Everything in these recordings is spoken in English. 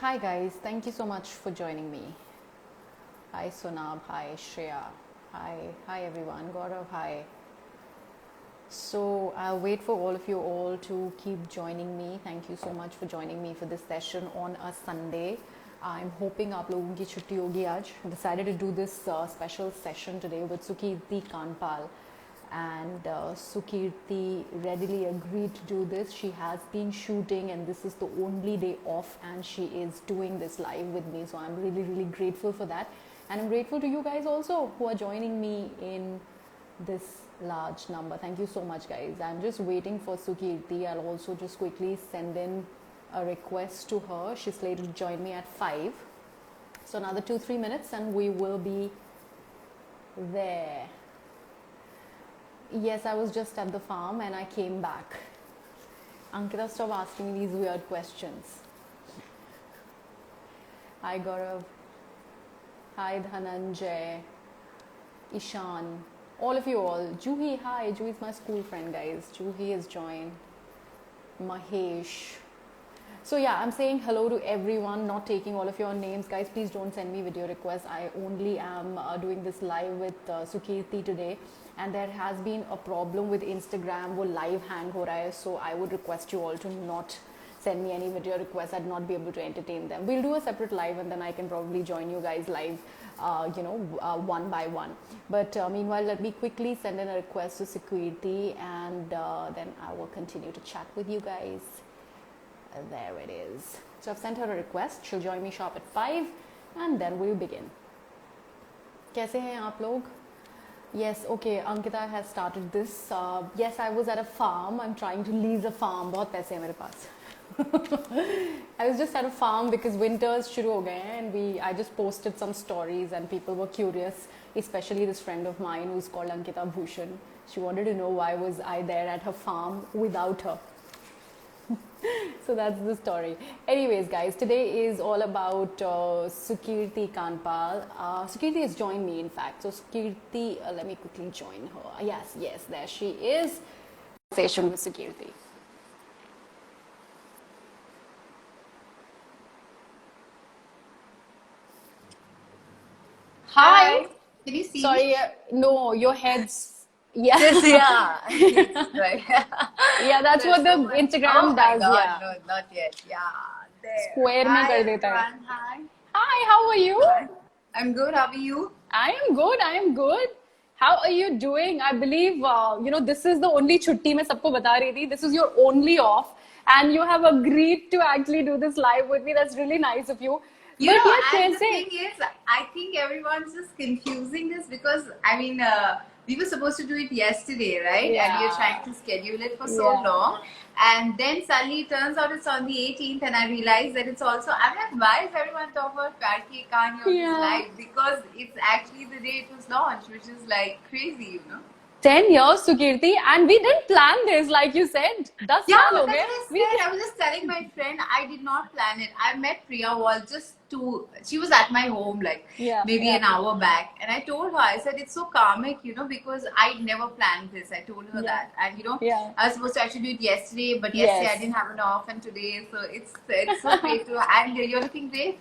Hi guys, thank you so much for joining me. Hi Sonab, hi Shreya, hi everyone, Gaurav, hi. So I'll wait for all of you all to keep joining me. Thank you so much for joining me for this session on a Sunday. I'm hoping आप लोगों की छुट्टी होगी आज. Decided to do this special session today with Sukirti Kanpal, and Sukirti readily agreed to do this. She has been shooting and this is the only day off and she is doing this live with me, so I'm really grateful for that, and I'm grateful to you guys also who are joining me in this large number. Thank you so much guys. I'm just waiting for Sukirti. I'll also just quickly send in a request to her. She's slated to join me at 5, so another 2-3 minutes and we will be there. Yes, I was just at the farm and I came back. Ankita, stop asking me these weird questions. Hi Gaurav. Hi Dhananjay. Ishan. All of you all. Juhi, hi. Juhi is my school friend, guys. Juhi has joined. Mahesh. So yeah, I'm saying hello to everyone, not taking all of your names. Guys, please don't send me video requests. I only am doing this live with Sukirti today. And there has been a problem with Instagram, wo live hang ho raha hai. So I would request you all to not send me any video requests. I'd not be able to entertain them. We'll do a separate live and then I can probably join you guys live, one by one. But meanwhile, let me quickly send in a request to Sukirti and then I will continue to chat with you guys. There it is. So I've sent her a request. She'll join me sharp at 5 and then we'll begin. कैसे हैं आप लोग? Yes, okay, Ankita has started this. Yes, I was at a farm. I'm trying to leave the farm. बहुत पैसे हैं मेरे पास. I was just at a farm because winters शुरू हो गए हैं and I just posted some stories and people were curious, especially this friend of mine who's called Ankita Bhushan. She wanted to know why was I there at her farm without her. So that's the story. Anyways, guys, today is all about Sukirti Kanpal. Sukirti has joined me, in fact. So Sukirti, let me quickly join her. Yes, there she is. Conversation with Sukirti. Hi. Can you see Sorry, me? no, your head's. Yeah. Yes, yeah. It's right. Yeah, that's There's what the so much. Instagram Oh my does. God, Yeah. no, not yet. Yeah, there. Square में Hi कर देता है. everyone. Hi. Hi, how are you? Hi. I'm good. How are you? I am good. How are you doing? I believe, this is the only छुट्टी मैं सबको बता रही थी. This is your only off. And you have agreed to actually do this live with me. That's really nice of you. You But know, yeah, and the कैसे? thing is, I think everyone's just confusing this because, we were supposed to do it yesterday, right? And we are trying Yeah. to schedule it for so Yeah. long. And then suddenly it turns out it's on the 18th, and I realized that it's also, I'm like, why is everyone talking about Pyar Ki Kahani on this Yeah. live? Because it's actually the day it was launched, which is like crazy, 10 years, Sukirti, and we didn't plan this, like you said. 10 Yeah, साल हो that's गए. what I We said. I was just telling my friend I did not plan it. I met Priya Wall she was at my home like maybe an hour back. And I told her, I said, it's so karmic, because I never planned this. I told her that. And Yeah. I was supposed to actually do it yesterday, but yesterday I Yes. didn't have an off and today. So it's so great to, and you're looking great.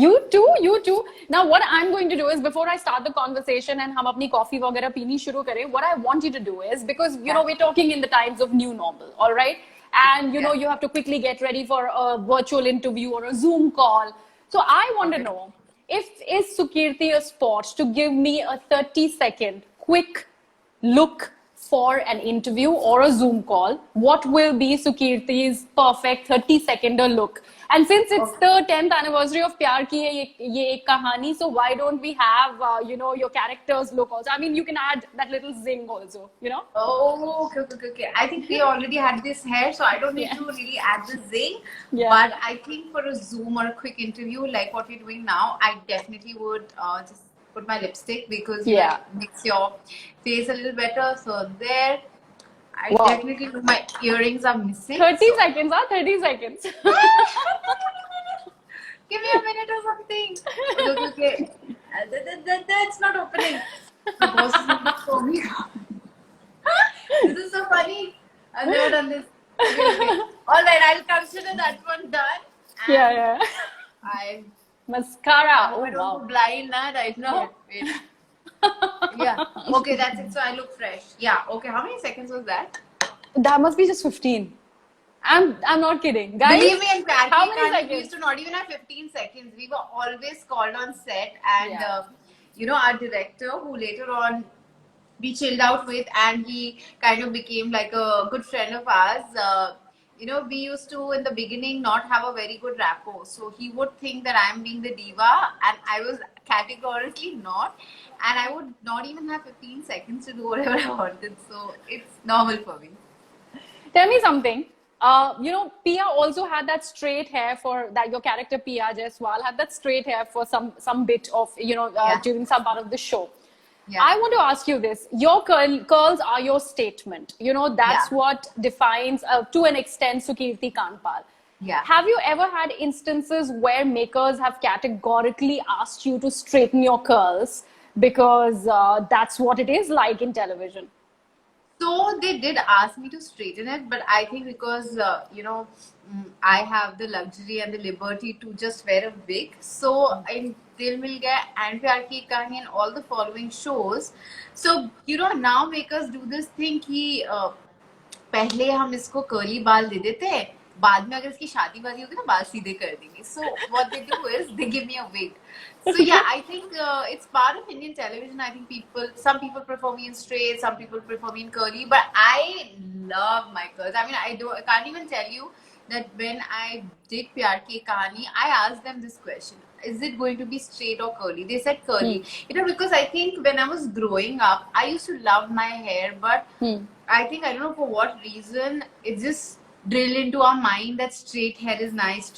You too, you too. Now, what I'm going to do is before I start the conversation and हम अपनी coffee वगैरह पीनी शुरू करें, what I want you to do is because we're talking in the times of new normal, all right? And you have to quickly get ready for a virtual interview or a Zoom call. So I want to Okay. know if is Sukirti a sport to give me a 30-second quick look for an interview or a Zoom call, what will be Sukirti's perfect 30-seconder look? And since it's the 10th anniversary of Pyar Ki Hai Ye Ek Kahani, so why don't we have, your character's look also? I mean, you can add that little zing also. Oh, okay. I think we already had this hair, so I don't need Yeah. to really add the zing. Yeah. But I think for a Zoom or a quick interview like what we're doing now, I definitely would just put my lipstick because Yeah. it makes your face a little better. So there, I Wow. definitely do. My earrings are missing. 30 so- seconds, 30 seconds. Give me a minute or something. Okay. That's not opening. The boss is going to throw me. This is so funny. I've never done this. Okay. All right, I'll consider that one done. And Yeah. I Mascara. I hope I don't go blind now right now. Wait. Yeah. Okay, that's it. So I look fresh. Yeah. Okay. How many seconds was that? That must be just 15. I'm not kidding. Guys, believe me, in Pyar how Ki many Kahaani, seconds? we used to not even have 15 seconds. We were always called on set, and Yeah. our director, who later on we chilled out with, and he kind of became like a good friend of ours. We used to in the beginning not have a very good rapport, so he would think that I'm being the diva, and I was categorically not, and I would not even have 15 seconds to do whatever I wanted. So it's normal for me. Tell me something. Pia also had that straight hair for that. Your character Pia Jaiswal had that straight hair for some bit of Yeah. during some part of the show. Yeah. I want to ask you this. Your curls are your statement. That's Yeah. what defines, to an extent, Sukirti Kanpal. Yeah. Have you ever had instances where makers have categorically asked you to straighten your curls because that's what it is like in television? So they did ask me to straighten it, but I think because I have the luxury and the liberty to just wear a wig. So in Dil Mil Gaya and Pyar Ki Kahani and all the following shows, so now makers do this thing कि पहले हम इसको curly बाल दे देते हैं, बाद में अगर इसकी शादी वादी होगी ना बाल सीधे कर देंगे. So what they do is they give me a wig. So yeah, I think it's part of Indian television. I think some people prefer me in straight, some people prefer me in curly, but I love my curls. I mean, I can't even tell you that when I did Pyar Ki Kahani, I asked them this question: is it going to be straight or curly? They said curly. Because I think when I was growing up, I used to love my hair, but I think, I don't know for what reason, it just drilled into our mind that straight hair is nice,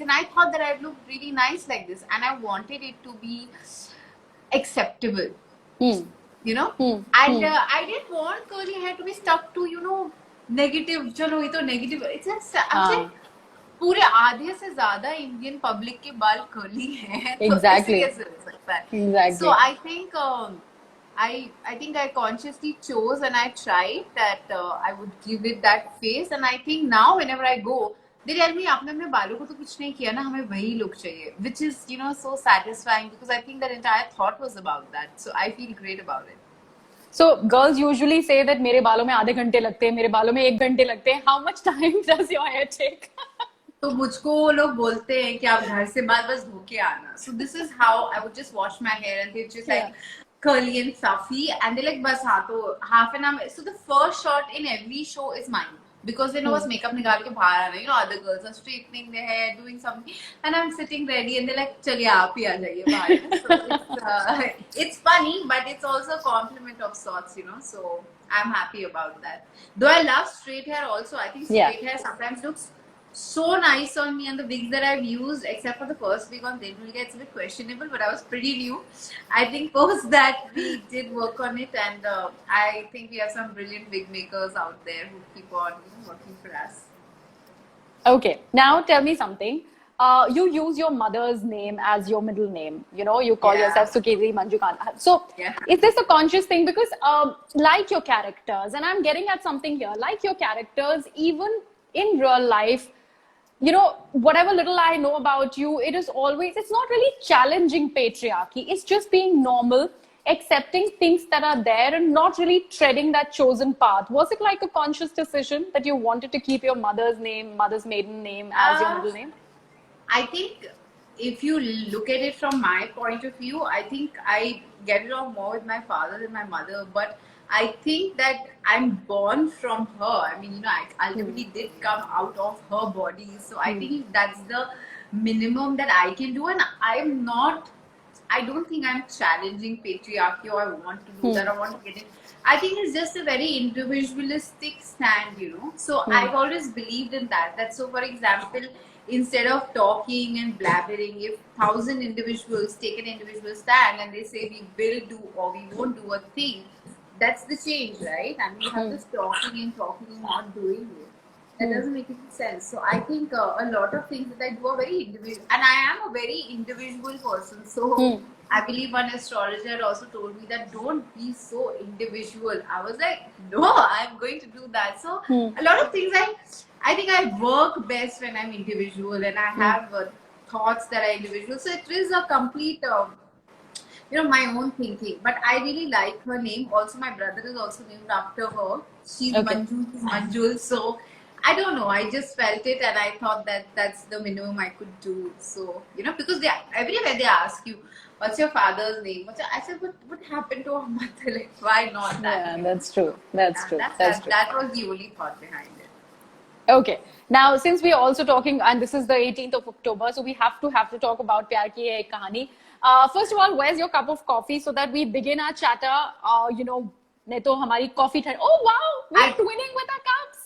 and I thought that I'd look really nice like this, and I wanted it to be acceptable, and I didn't want curly hair to be stuck to negative. Chalo, ये तो negative. It's just पूरे आधे से ज़्यादा Indian public के बाल curly हैं, तो Exactly. कैसे हो सकता है? Exactly. So I think I think I consciously chose and I tried that I would give it that face, and I think now whenever I go, they tell me आपने अपने बालों को तो कुछ नहीं किया ना, हमें वही look चाहिए, which is so satisfying, because I think that entire thought was about that. So I feel great about it. So girls usually say that मेरे बालों में आधे घंटे लगते हैं, मेरे बालों में 1 घंटे लगते हैं. How much time does your hair take? तो मुझको वो लोग बोलते हैं कि आप घर से बाद बस धो के आना. So this is how I would just wash my hair, and it's just like curly and fluffy, and they're like बस हाँ तो half an hour. So the first shot in every show is mine, because they know बस makeup निकाल के बाहर आना. Other girls are straightening their hair, doing something, and I'm sitting ready, and they're like चलिए आप ही आ जाइए बाहर. So it's funny, but it's also a compliment of sorts, So I'm happy about that. Though I love straight hair also. I think straight hair sometimes looks so nice on me, and the wigs that I've used, except for the first wig on Dil Mil Gaya, it's a bit questionable, but I was pretty new. I think post that we did work on it, and I think we have some brilliant wig makers out there who keep on working for us. Okay, now tell me something. You use your mother's name as your middle name. You call yourself Sukirti Manju Kanpal. So is this a conscious thing? Because like your characters, and I'm getting at something here, like your characters, even in real life, whatever little I know about you, it's not really challenging patriarchy. It's just being normal, accepting things that are there, and not really treading that chosen path. Was it like a conscious decision that you wanted to keep your mother's maiden name as your middle name? I think if you look at it from my point of view, I think I get along more with my father than my mother, but I think that I'm born from her. I mean, I ultimately did come out of her body. So I think that's the minimum that I can do. And I don't think I'm challenging patriarchy, or I want to do that, or want to get it. I think it's just a very individualistic stand, So I've always believed in that. So for example, instead of talking and blabbering, if 1,000 individuals take an individual stand and they say we will do or we won't do a thing, that's the change, right? I mean, you have this talking and not doing it. That doesn't make any sense. So I think a lot of things that I do are very individual, and I am a very individual person. So I believe one astrologer also told me that don't be so individual. I was like, no, I'm going to do that. So a lot of things I think I work best when I'm individual, and I have thoughts that are individual. So it is a complete, my own thinking. But I really like her name. Also, my brother is also named after her. She's Manju, he's Manjul. So I don't know. I just felt it, and I thought that that's the minimum I could do. So because everywhere they ask you, "What's your father's name?" I said, "What happened to our mother? Like, why not that?" Yeah, that's true. That's true. That's true. That was the only thought behind it. Okay. Now, since we are also talking, and this is the 18th of October, so we have to talk about Pyar Ki Ye Ek Kahani. First of all, where's your cup of coffee so that we begin our chatter? नहीं तो हमारी coffee ठंड. Oh wow, we're twinning with our cups.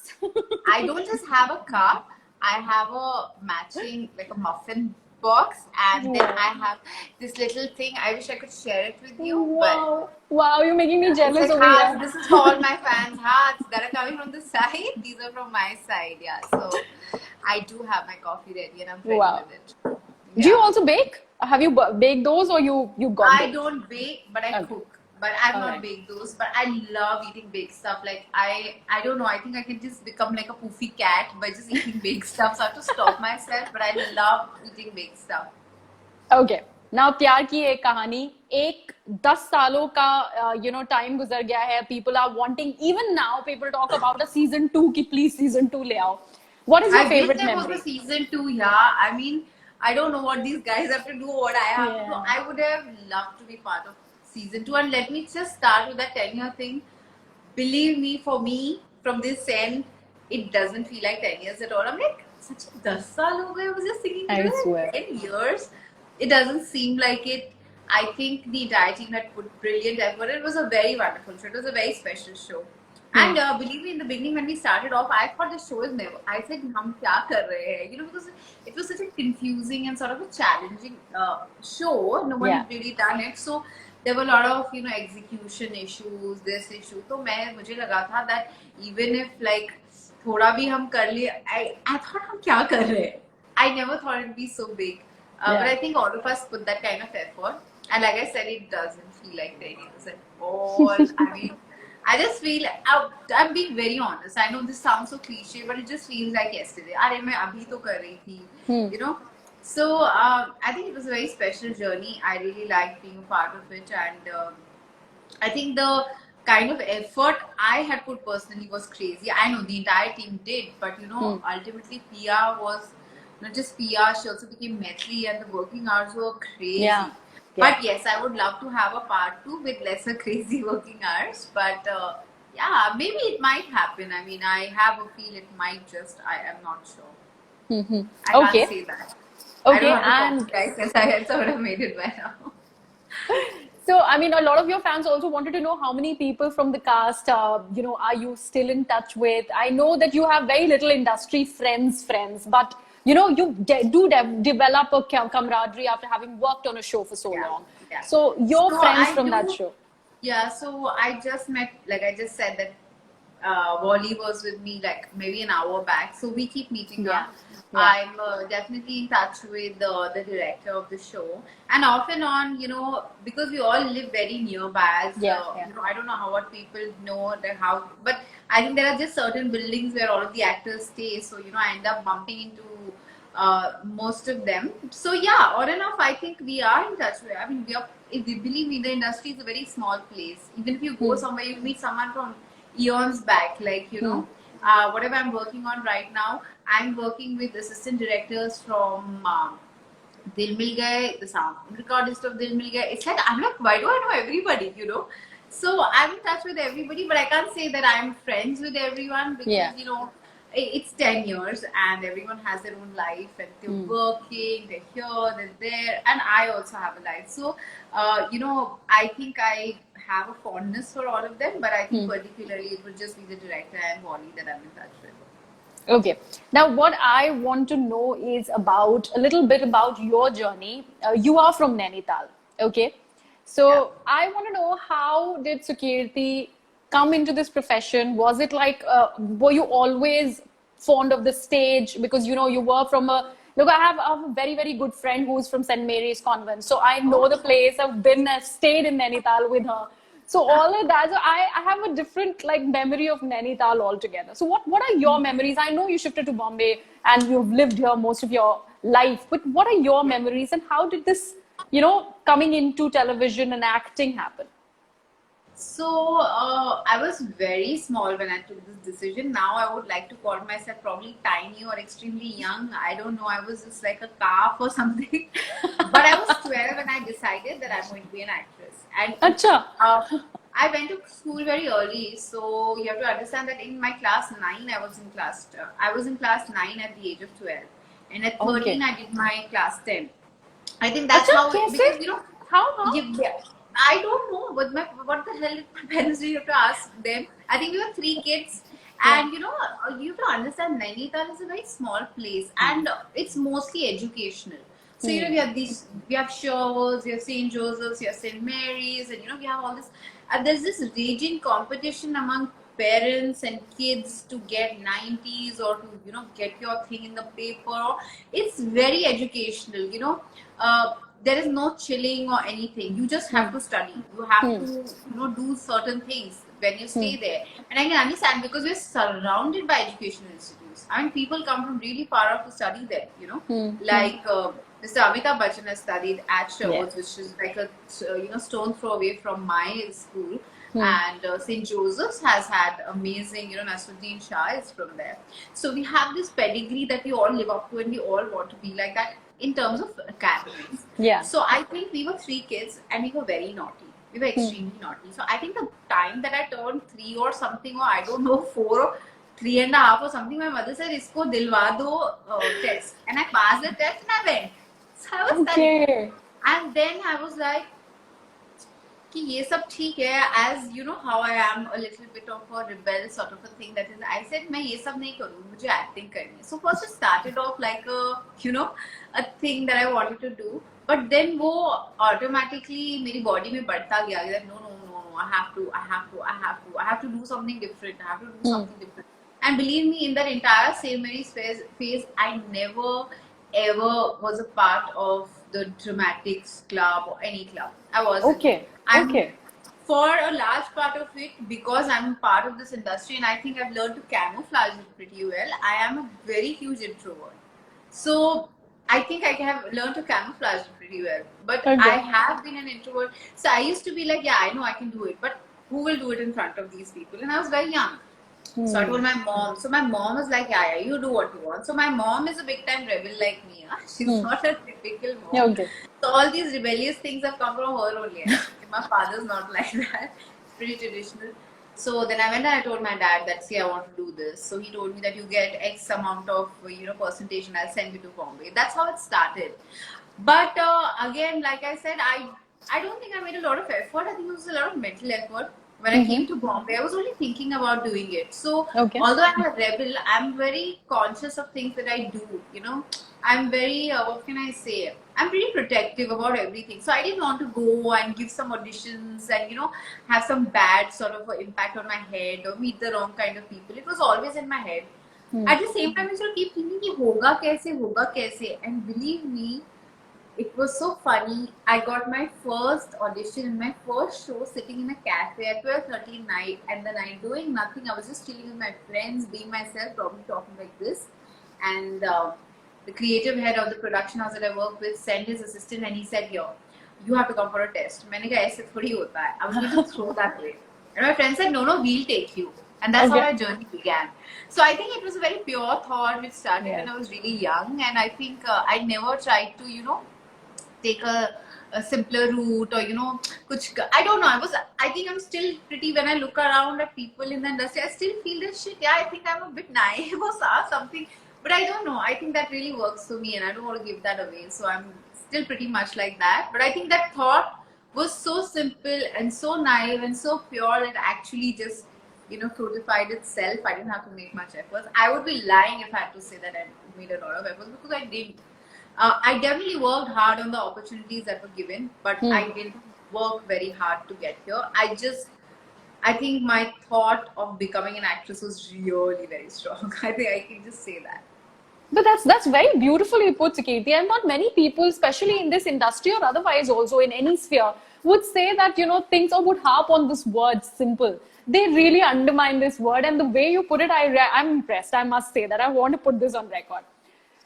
I don't just have a cup. I have a matching like a muffin box, and then I have this little thing. I wish I could share it with you. Wow, wow, you're making me jealous over here. This is all my fans' hearts that are coming from the side. These are from my side, yeah. So I do have my coffee ready, and I'm ready with it. Yeah. Do you also bake? Have you baked those, or you got? I don't bake, but I cook. But I've not baked those. But I love eating baked stuff. Like I don't know. I think I can just become like a poofy cat by just eating baked stuff. So I have to stop myself. But I love eating baked stuff. Okay. Now, प्यार की एक कहानी 10 सालों का time गुजर गया है. People are wanting, even now people talk about a season 2 कि please season 2 ले आओ. What is your favorite memory? I wish there was a season 2. Yeah, I mean, I don't know what these guys have to do, what I have to do. I would have loved to be part of season 2, and let me just start with that 10-year thing. Believe me, for me, from this end, it doesn't feel like 10 years at all. I'm like, such a 10 saal ho gaye. I was just thinking, 10 years. It doesn't seem like it. I think the entire team had put brilliant effort. It was a very wonderful show. It was a very special show. And believe me, in the beginning when we started off, I thought the show is never. I said, "Hum kya kar rahe hain?" Because it was such a confusing and sort of a challenging show. No one had really done it, so there were a lot of execution issues, this issue. So मुझे लगा था that even if like थोड़ा भी हम कर लिए, I thought हम क्या कर रहे हैं? I never thought it'd be so big, but I think all of us put that kind of effort, and like I said, it doesn't feel like 10 years at all. I mean, I just feel, I'm being very honest. I know this sounds so cliche, but it just feels like yesterday. अरे मैं अभी तो कर रही थी, So I think it was a very special journey. I really liked being a part of it, and I think the kind of effort I had put personally was crazy. I know the entire team did, but ultimately Pia was not just Pia. She also became Maitri, and the working hours were crazy. Yeah. But yes, I would love to have a part 2 with lesser crazy working hours. But maybe it might happen. I mean, I have a feel it might just. I am not sure. I can't say that. Okay, and I sort of made it by now. So, I mean, a lot of your fans also wanted to know how many people from the cast, are you still in touch with? I know that you have very little industry friends, but you do develop a camaraderie after having worked on a show for so long. Yeah. So, your friends from that show. Yeah, so I just met, like I just said that Wally was with me like maybe an hour back. So we keep meeting up. Yeah. I'm definitely in touch with the director of the show. And off and on, because we all live very nearby. As, I don't know what people know, but I think there are just certain buildings where all of the actors stay. So, I end up bumping into most of them. So yeah, on and off, I think we are in touch with. I mean, if you believe me, the industry is a very small place. Even if you go somewhere, you meet someone from eons back. Like whatever I'm working on right now, I'm working with assistant directors from Dil Mil Gaye, the sound recordist of Dil Mil Gaye. It's like I'm like, why do I know everybody? So I'm in touch with everybody, but I can't say that I'm friends with everyone because it's 10 years and everyone has their own life and they're working, they're here, they're there, and I also have a life. So, I think I have a fondness for all of them, but I think particularly it would just be the director and Wally that I'm in touch with. Okay. Now, what I want to know is a little bit about your journey. You are from Nainital, okay? So, I want to know, how did Sukirti come into this profession? Was it like, were you always fond of the stage? Because, you were from I have a very, very good friend who's from St. Mary's Convent. So I know the place. I've stayed in Nainital with her. So all of that. So I have a different memory of Nainital altogether. So what are your memories? I know you shifted to Bombay and you've lived here most of your life, but what are your memories and how did this, coming into television and acting happen? So I was very small when I took this decision. Now I would like to call myself probably tiny or extremely young. I don't know. I was just like a calf or something. But I was 12 when I decided that I'm going to be an actress. And I went to school very early, so you have to understand that in my class 9, I was in class 9 at the age of 12, and at 13 I did my class 10. I think that's how, because how? I don't know what the hell did my parents do. You have to ask them. I think we were 3 kids, and you have to understand Nainital is a very small place, and it's mostly educational. So we have Sherwoods, we have St. Joseph's, we have St. Mary's, and we have all this. There's this raging competition among parents and kids to get 90s or to get your thing in the paper. It's very educational. There is no chilling or anything. You just have to study. You have to do certain things when you stay there. And I can understand because we're surrounded by educational institutes. I mean, people come from really far off to study there. Like Mr. Amitabh Bachchan has studied at Sherwoods, which is like a stone throw away from my school. And St. Joseph's has had amazing, Nasruddin Shah is from there. So we have this pedigree that we all live up to, and we all want to be like that in terms of academics. So I think we were 3 kids and we were very naughty. We were extremely naughty. So I think the time that I turned 3 or something, or I don't know, 4 or 3.5 or something, my mother said, "Isko dilwa do test." And I passed the test and I went. So I was studying. And then I was like, कि ये सब ठीक है, as you know how I am a little bit of a rebel sort of a thing, that is I said मैं ये सब नहीं करूँ, मुझे acting करनी है. So first it started off like a thing that I wanted to do, but then वो automatically मेरी body में बढ़ता गया that no, I have to do something different. And believe me, in that entire St. Mary's phase, I never ever was a part of the dramatics club or any club. I wasn't. For a large part of it, because I'm part of this industry and I think I've learned to camouflage it pretty well, I am a very huge introvert. So I think I have learned to camouflage it pretty well. But I have been an introvert. So I used to be like, yeah, I know I can do it, but who will do it in front of these people? And I was very young. So I told my mom. So my mom was like, yeah, you do what you want. So my mom is a big time rebel like me. She's not a typical mom. So all these rebellious things have come from her only. My father's not like that. It's pretty traditional. So then I went and I told my dad that, see, I want to do this. So he told me that you get X amount of percentage and I'll send you to Bombay. That's how it started. But again, like I said, I don't think I made a lot of effort. I think it was a lot of mental effort. When I came to Bombay, I was only thinking about doing it. So, although I'm a rebel, I'm very conscious of things that I do. I'm very, what can I say? I'm pretty protective about everything. So, I didn't want to go and give some auditions and, have some bad sort of impact on my head or meet the wrong kind of people. It was always in my head. At the same time, I used to keep thinking, hoga kaise? And believe me, it was so funny. I got my first audition in my first show sitting in a cafe at 12:30 night, and the night doing nothing. I was just chilling with my friends, being myself, probably talking like this. And the creative head of the production house that I work with sent his assistant and he said, "Here, you have to come for a test." मैंने कहा ऐसे थोड़ी होता है. I was going to throw that way. And my friend said, "No, we'll take you." And that's how my journey began. So I think it was a very pure thought which started when I was really young. And I think I never tried to, take a simpler route or I don't know. I think I'm still pretty, when I look around at people in the industry, I still feel that shit. Yeah, I think I'm a bit naive or something, but I don't know. I think that really works for me and I don't want to give that away. So I'm still pretty much like that. But I think that thought was so simple and so naive and so pure that actually just fruitified itself. I didn't have to make much efforts. I would be lying if I had to say that I made a lot of efforts, because I didn't. I definitely worked hard on the opportunities that were given, but I didn't work very hard to get here. I think my thought of becoming an actress was really very strong. I think I can just say that. But that's very beautifully put, Kirti. And not many people, especially in this industry or otherwise also in any sphere, would say that, things, or would harp on this word simple. They really undermine this word, and the way you put it, I'm impressed. I must say that. I want to put this on record.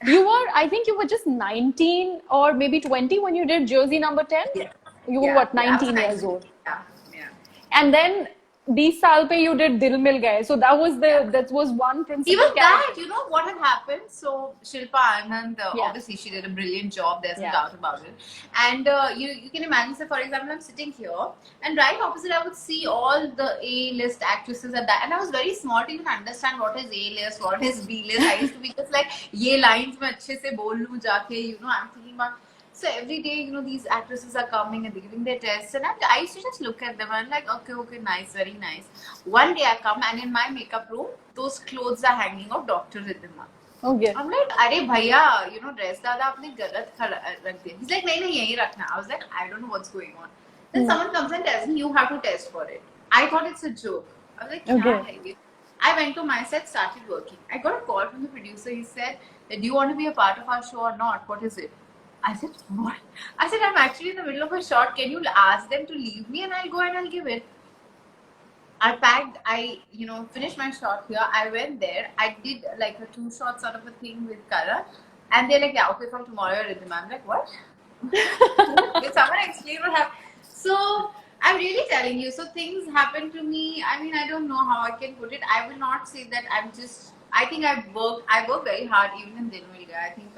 I think you were just 19 or maybe 20 when you did Jersey Number 10. Yeah. You were Yeah. what, Yeah. I was 19 years 19. old. Yeah. Yeah. And then 20 saal pe you did Dil Mil Gaye. So Yeah. that was one principal Even that, character. you know what had happened? So Shilpa Anand, Yeah. obviously she did a brilliant job. There's no Yeah. doubt about it. And you can imagine. So for example, I'm sitting here, and right opposite, I would see all the A-list actresses at that, and I was very small to even understand what is A-list, what is B-list. I used to be just like, ये lines में अच्छे से बोल लूँ जाके, you know. I'm thinking about. So every day, you know, these actresses are coming and they're giving their tests, and I used to just look at them and I'm like, okay, okay, nice, very nice. One day I come and in my makeup room, those clothes are hanging of Dr. Riddhima. Okay. I'm like, अरे भैया, you know, dress दादा आपने गलत रख दिया. He's like, नहीं नहीं यही रखना. I was like, I don't know what's going on. Then someone comes and tells me you have to test for it. I thought it's a joke. I was like, क्या है ये? I went to my set, started working. I got a call from the producer. He said, do you want to be a part of our show or not? What is it? I said, what? I said, I'm actually in the middle of a shot. Can you ask them to leave me and I'll go and I'll give it? I packed, you know, finished my shot here. I went there. I did like a 2 shot sort of a thing with Karan. And they're like, yeah, okay, from tomorrow you're Riddhima. I'm like, what? Did someone explain what happened? So, I'm really telling you. So, things happen to me. I mean, I don't know how I can put it. I will not say that I'm just, I think I work very hard even in Dil Mil Gaya. I think,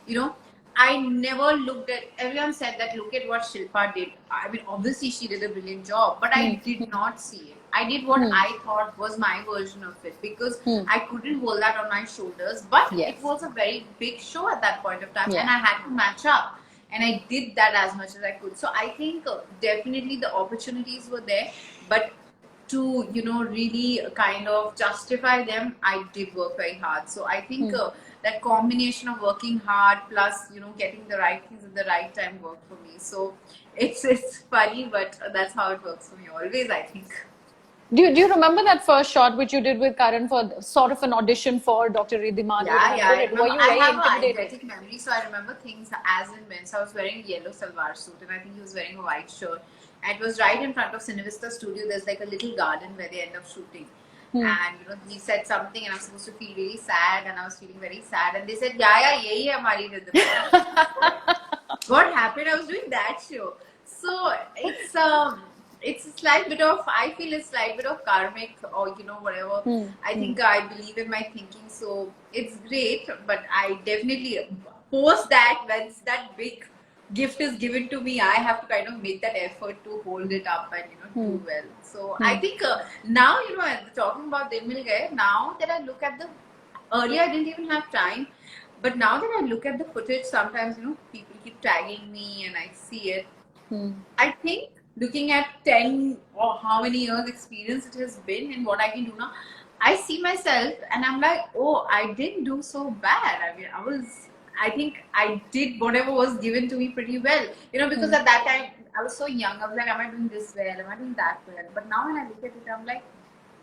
you know, I never looked at, everyone said that look at what Shilpa did. I mean, obviously she did a brilliant job, but I did not see it. I did what I thought was my version of it because I couldn't hold that on my shoulders. But it was a very big show at that point of time and I had to match up. And I did that as much as I could. So I think definitely the opportunities were there. But to, you know, really kind of justify them, I did work very hard. So I think that combination of working hard plus, you know, getting the right things at the right time worked for me. So it's funny, but that's how it works for me always, I think. Do you remember that first shot which you did with Karan for sort of an audition for Dr. Riddhima? Yeah. Were you very I have intimidated? an eidetic memory, so I remember things as and when. So I was wearing a yellow salwar suit and I think he was wearing a white shirt. And it was right in front of Cinevista studio. There's like a little garden where they end up shooting. And you know, he said something and I'm supposed to feel really sad and I was feeling very sad. And they said, yeah, yehi hai hamari Riddhima. What happened? I was doing that show. So it's a slight bit of, I feel a slight bit of karmic or, you know, whatever. I think I believe in my thinking. So it's great, but I definitely post that once that big gift is given to me, I have to kind of make that effort to hold it up and, you know, do well. So I think now, you know, talking about Dil Mil Gaye, now that I look at the, earlier I didn't even have time, but now that I look at the footage, sometimes, you know, people keep tagging me and I see it. I think looking at 10 or how many years experience it has been and what I can do now, I see myself and I'm like, oh, I didn't do so bad. I mean, I think I did whatever was given to me pretty well. You know, because at that time, I was so young. I was like, am I doing this well? Am I doing that well? But now when I look at it, I'm like,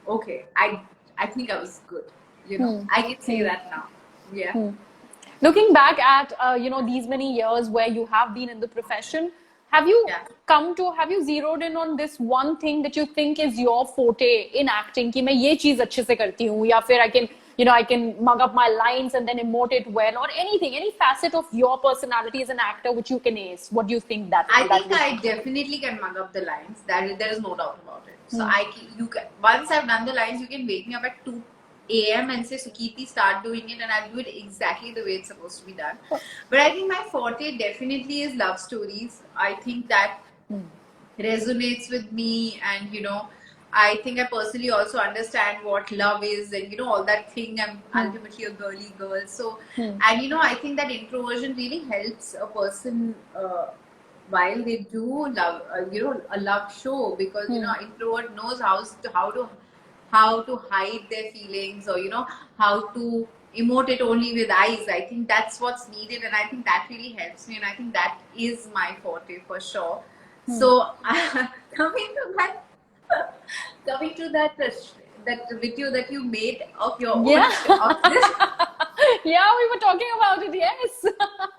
okay, I think I was good. You know, I can say that now. Yeah. Looking back at, you know, these many years where you have been in the profession, have you have you zeroed in on this one thing that you think is your forte in acting? कि मैं ये चीज अच्छे से करती हूँ या फिर I can mug up my lines and then emote it well or anything, any facet of your personality as an actor which you can ace. What do you think that? I think I definitely can mug up the lines. There is no doubt about it. So once I've done the lines, you can wake me up at 2 a.m. and say, Sukirti, start doing it, and I'll do it exactly the way it's supposed to be done. But I think my forte definitely is love stories. I think that resonates with me, and you know, I think I personally also understand what love is, and you know, all that thing. I'm ultimately a girly girl, so and you know, I think that introversion really helps a person while they do love, you know, a love show, because you know, introvert knows how to hide their feelings, or you know, how to emote it only with eyes. I think that's what's needed, and I think that really helps me, and I think that is my forte for sure. So coming to that video that you made of your own of this. Yeah, we were talking about it. Yes.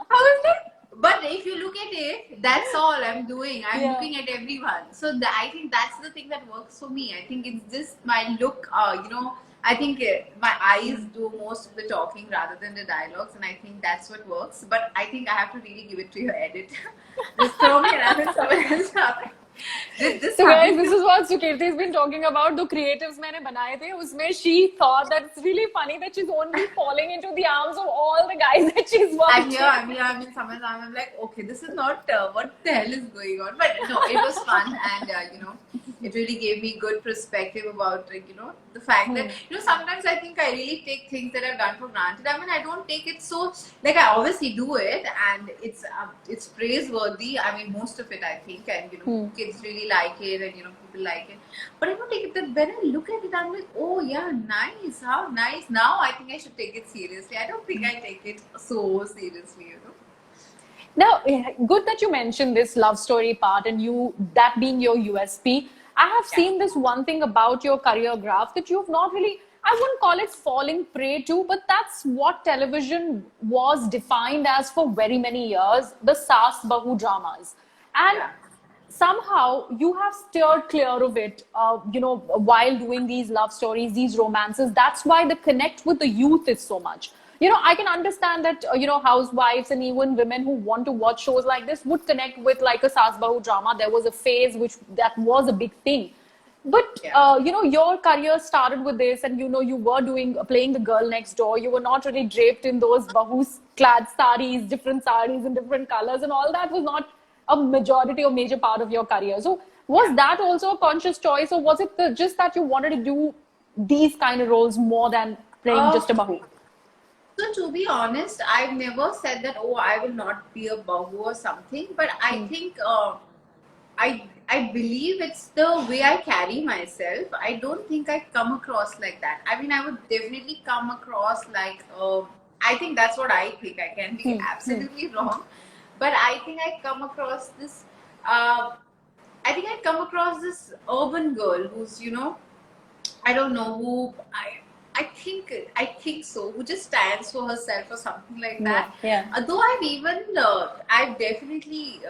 How is it? But if you look at it, that's all I'm doing. I'm looking at everyone. So I think that's the thing that works for me. I think it's just my look, you know, I think my eyes do most of the talking rather than the dialogues, and I think that's what works. But I think I have to really give it to your edit. Just throw me around and someone else. So guys, this is what Sukirti has been talking about. The creatives मैंने बनाए थे, उसमें she thought that it's really funny that she's only falling into the arms of all the guys that she's watching. I'm in someone's arm. I'm like, okay, this is not what the hell is going on. But no, it was fun, and it really gave me good perspective about the fact that sometimes I think I really take things that I've done for granted. I mean, I don't take it so like I obviously do it, and it's praiseworthy. I mean, most of it I think, and kids really like it, and people like it. But I don't take it that when I look at it, I'm like, oh yeah, nice, how nice. Now I think I should take it seriously. I don't think I take it so seriously, Now, good that you mentioned this love story part and that being your USP. I have seen this one thing about your career graph that you've not really, I wouldn't call it falling prey to, but that's what television was defined as for very many years, the Saas Bahu dramas. And somehow you have steered clear of it, while doing these love stories, these romances. That's why the connect with the youth is so much. I can understand that, housewives and even women who want to watch shows like this would connect with like a Saas Bahu drama. There was a phase that was a big thing. But, your career started with this, and, you were playing the girl next door. You were not really draped in those Bahus clad saris, different saris in different colors, and all that was not a majority or major part of your career. So was that also a conscious choice, or was it just that you wanted to do these kind of roles more than playing just a Bahu? So to be honest, I've never said that, oh, I will not be a Bahu or something. But I think I believe it's the way I carry myself. I don't think I come across like that. I mean, I would definitely come across like, I think that's what I think. I can be absolutely wrong. But I think I come across this, urban girl who's, I don't know, who I think so, who just stands for herself or something like that. Though I've definitely,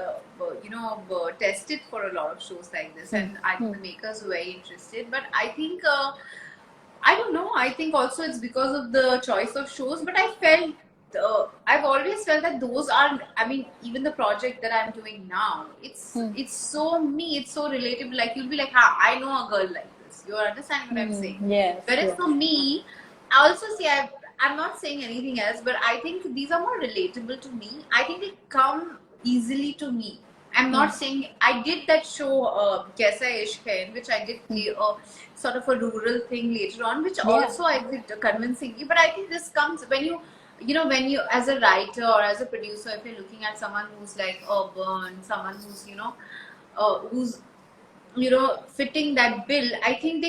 tested for a lot of shows like this, and I think the makers were very interested. But I think, I don't know, I think also it's because of the choice of shows, but I've always felt that those are, I mean, even the project that I'm doing now, it's so me, it's so relatable. Like, you'll be like, I know a girl like this. You understand what I'm saying? Yes. Whereas for me, I also see, I'm not saying anything else, but I think these are more relatable to me. I think they come easily to me. I'm not saying, I did that show, Kaisa Ishq Hai, in which I did play a sort of a rural thing later on, which also I did convincingly. But I think this comes when you, as a writer or as a producer, if you're looking at someone who's like urban, someone who's, fitting that bill, I think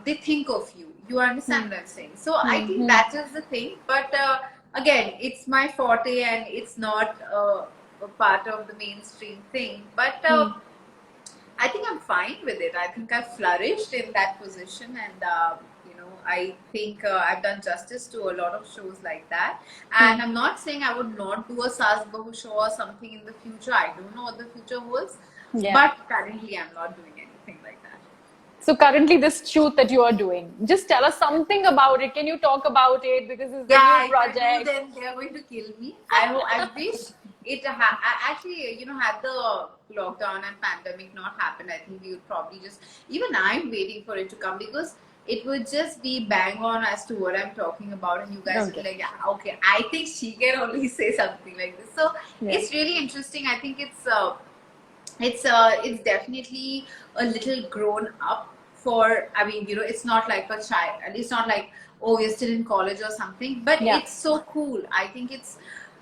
they think of you. You understand what I'm saying? So I think that is the thing. But again, it's my forte, and it's not a part of the mainstream thing. But I think I'm fine with it. I think I've flourished in that position, and I think I've done justice to a lot of shows like that. And I'm not saying I would not do a Saas Bahu show or something in the future. I don't know what the future holds. But currently I'm not doing anything like that. So currently this shoot that you are doing, just tell us something about it. Can you talk about it? Because it's a new project. If I do, then they're going to kill me. I wish it actually, had the lockdown and pandemic not happened, I think we would probably even I'm waiting for it to come, because it would just be bang on as to what I'm talking about, and you guys would be like, okay, I think she can only say something like this. So it's really interesting. I think it's definitely a little grown up for, I mean, it's not like a child, it's not like, oh, we're still in college or something, but it's so cool. I think it's,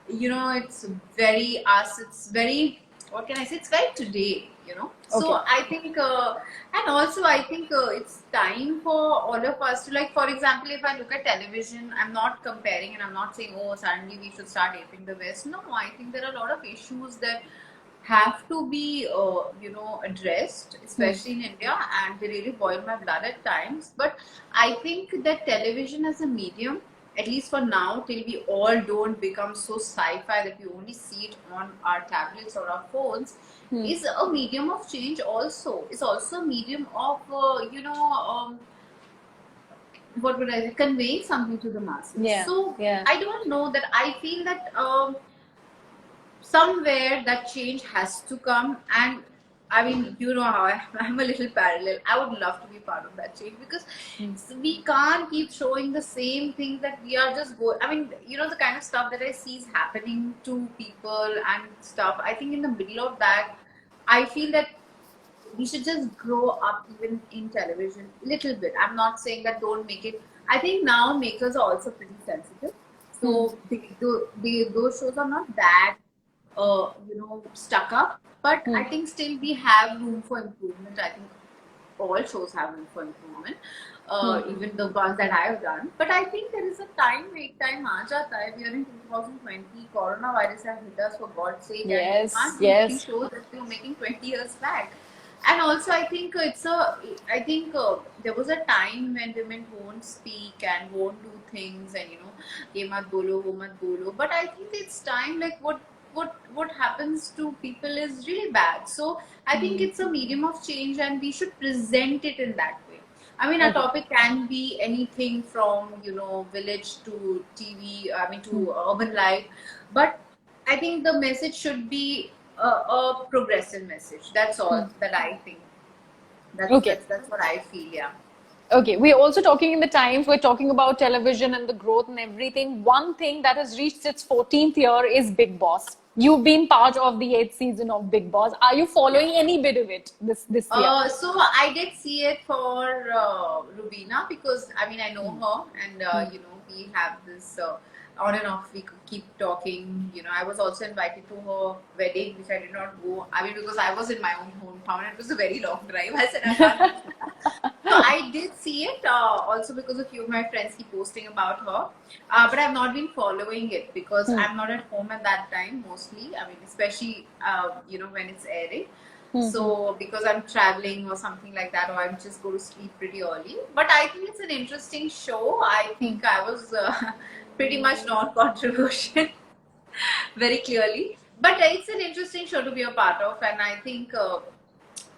it's very us, it's very, what can I say, it's very today. So I think, and also I think it's time for all of us to, like, for example, if I look at television, I'm not comparing and I'm not saying, oh, suddenly we should start aping the West. No, I think there are a lot of issues that have to be, addressed, especially in India, and they really boil my blood at times. But I think that television as a medium, at least for now, till we all don't become so sci-fi that we only see it on our tablets or our phones, is a medium of change also. It's also a medium of, what would I say, conveying something to the masses. Yeah. So Yeah. I don't know, that I feel that somewhere that change has to come. And I mean, you know how I'm a little parallel. I would love to be part of that change, because we can't keep showing the same thing that we are just I mean, you know, the kind of stuff that I see is happening to people and stuff. I think in the middle of that, I feel that we should just grow up even in television little bit. I'm not saying that don't make it. I think now makers are also pretty sensitive, so those shows are not that you know, stuck up. But I think still we have room for improvement. I think all shows have room for improvement, even the ones that I have done. But I think there is a time, एक time आ जाता है. We are in 2020. Coronavirus has hit us, for God's sake. Yes, and we can't make yes. shows that we were making 20 years back. And also, I think I think there was a time when women won't speak and won't do things, and you know, ye mat bolo, wo mat bolo. But I think it's time, like what happens to people is really bad. So I think it's a medium of change, and we should present it in that way. I mean, a topic can be anything from, you know, village to TV. I mean, to urban life, but I think the message should be a progressive message. That's all that I think. Okay. That's what I feel. Yeah. Okay, we're also talking in the times, we're talking about television and the growth and everything. One thing that has reached its 14th year is Big Boss. You've been part of the 8th season of Big Boss. Are you following any bit of it this year? So I did see it for Rubina, because I mean, I know her, and you know, we have this on and off. We could keep talking. You know, I was also invited to her wedding, which I did not go. I mean, because I was in my own hometown, and it was a very long drive. I said I can't. So I did see it, also because a few of my friends keep posting about her, but I've not been following it because I'm not at home at that time mostly. I mean, especially you know, when it's airing. So because I'm traveling or something like that, or I'm just go to sleep pretty early. But I think it's an interesting show. I think I was pretty much non-controversial, very clearly. But it's an interesting show to be a part of, and I think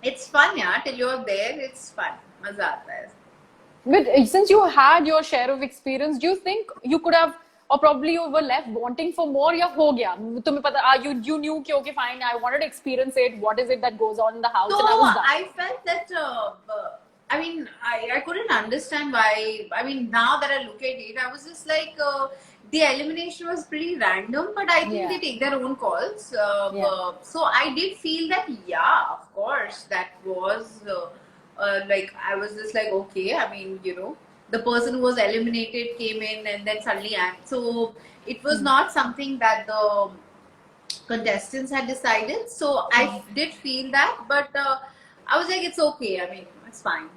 it's fun. Yeah, till you're there, it's fun. मजा आता है. But since you had your share of experience, do you think you could have, or probably you were left wanting for more? या हो गया तुम्हें पता, you knew कि okay fine, I wanted to experience it. What is it that goes on in the house? So and I was done. I felt that I mean, I couldn't understand why. I mean, now that I look at it, I was just like, the elimination was pretty random, but I think they take their own calls. So I did feel that, yeah, of course, that was like, I was just like, okay, I mean, you know, the person who was eliminated came in, and then suddenly so it was not something that the contestants had decided. So I did feel that, but I was like, it's okay. I mean, it's fine.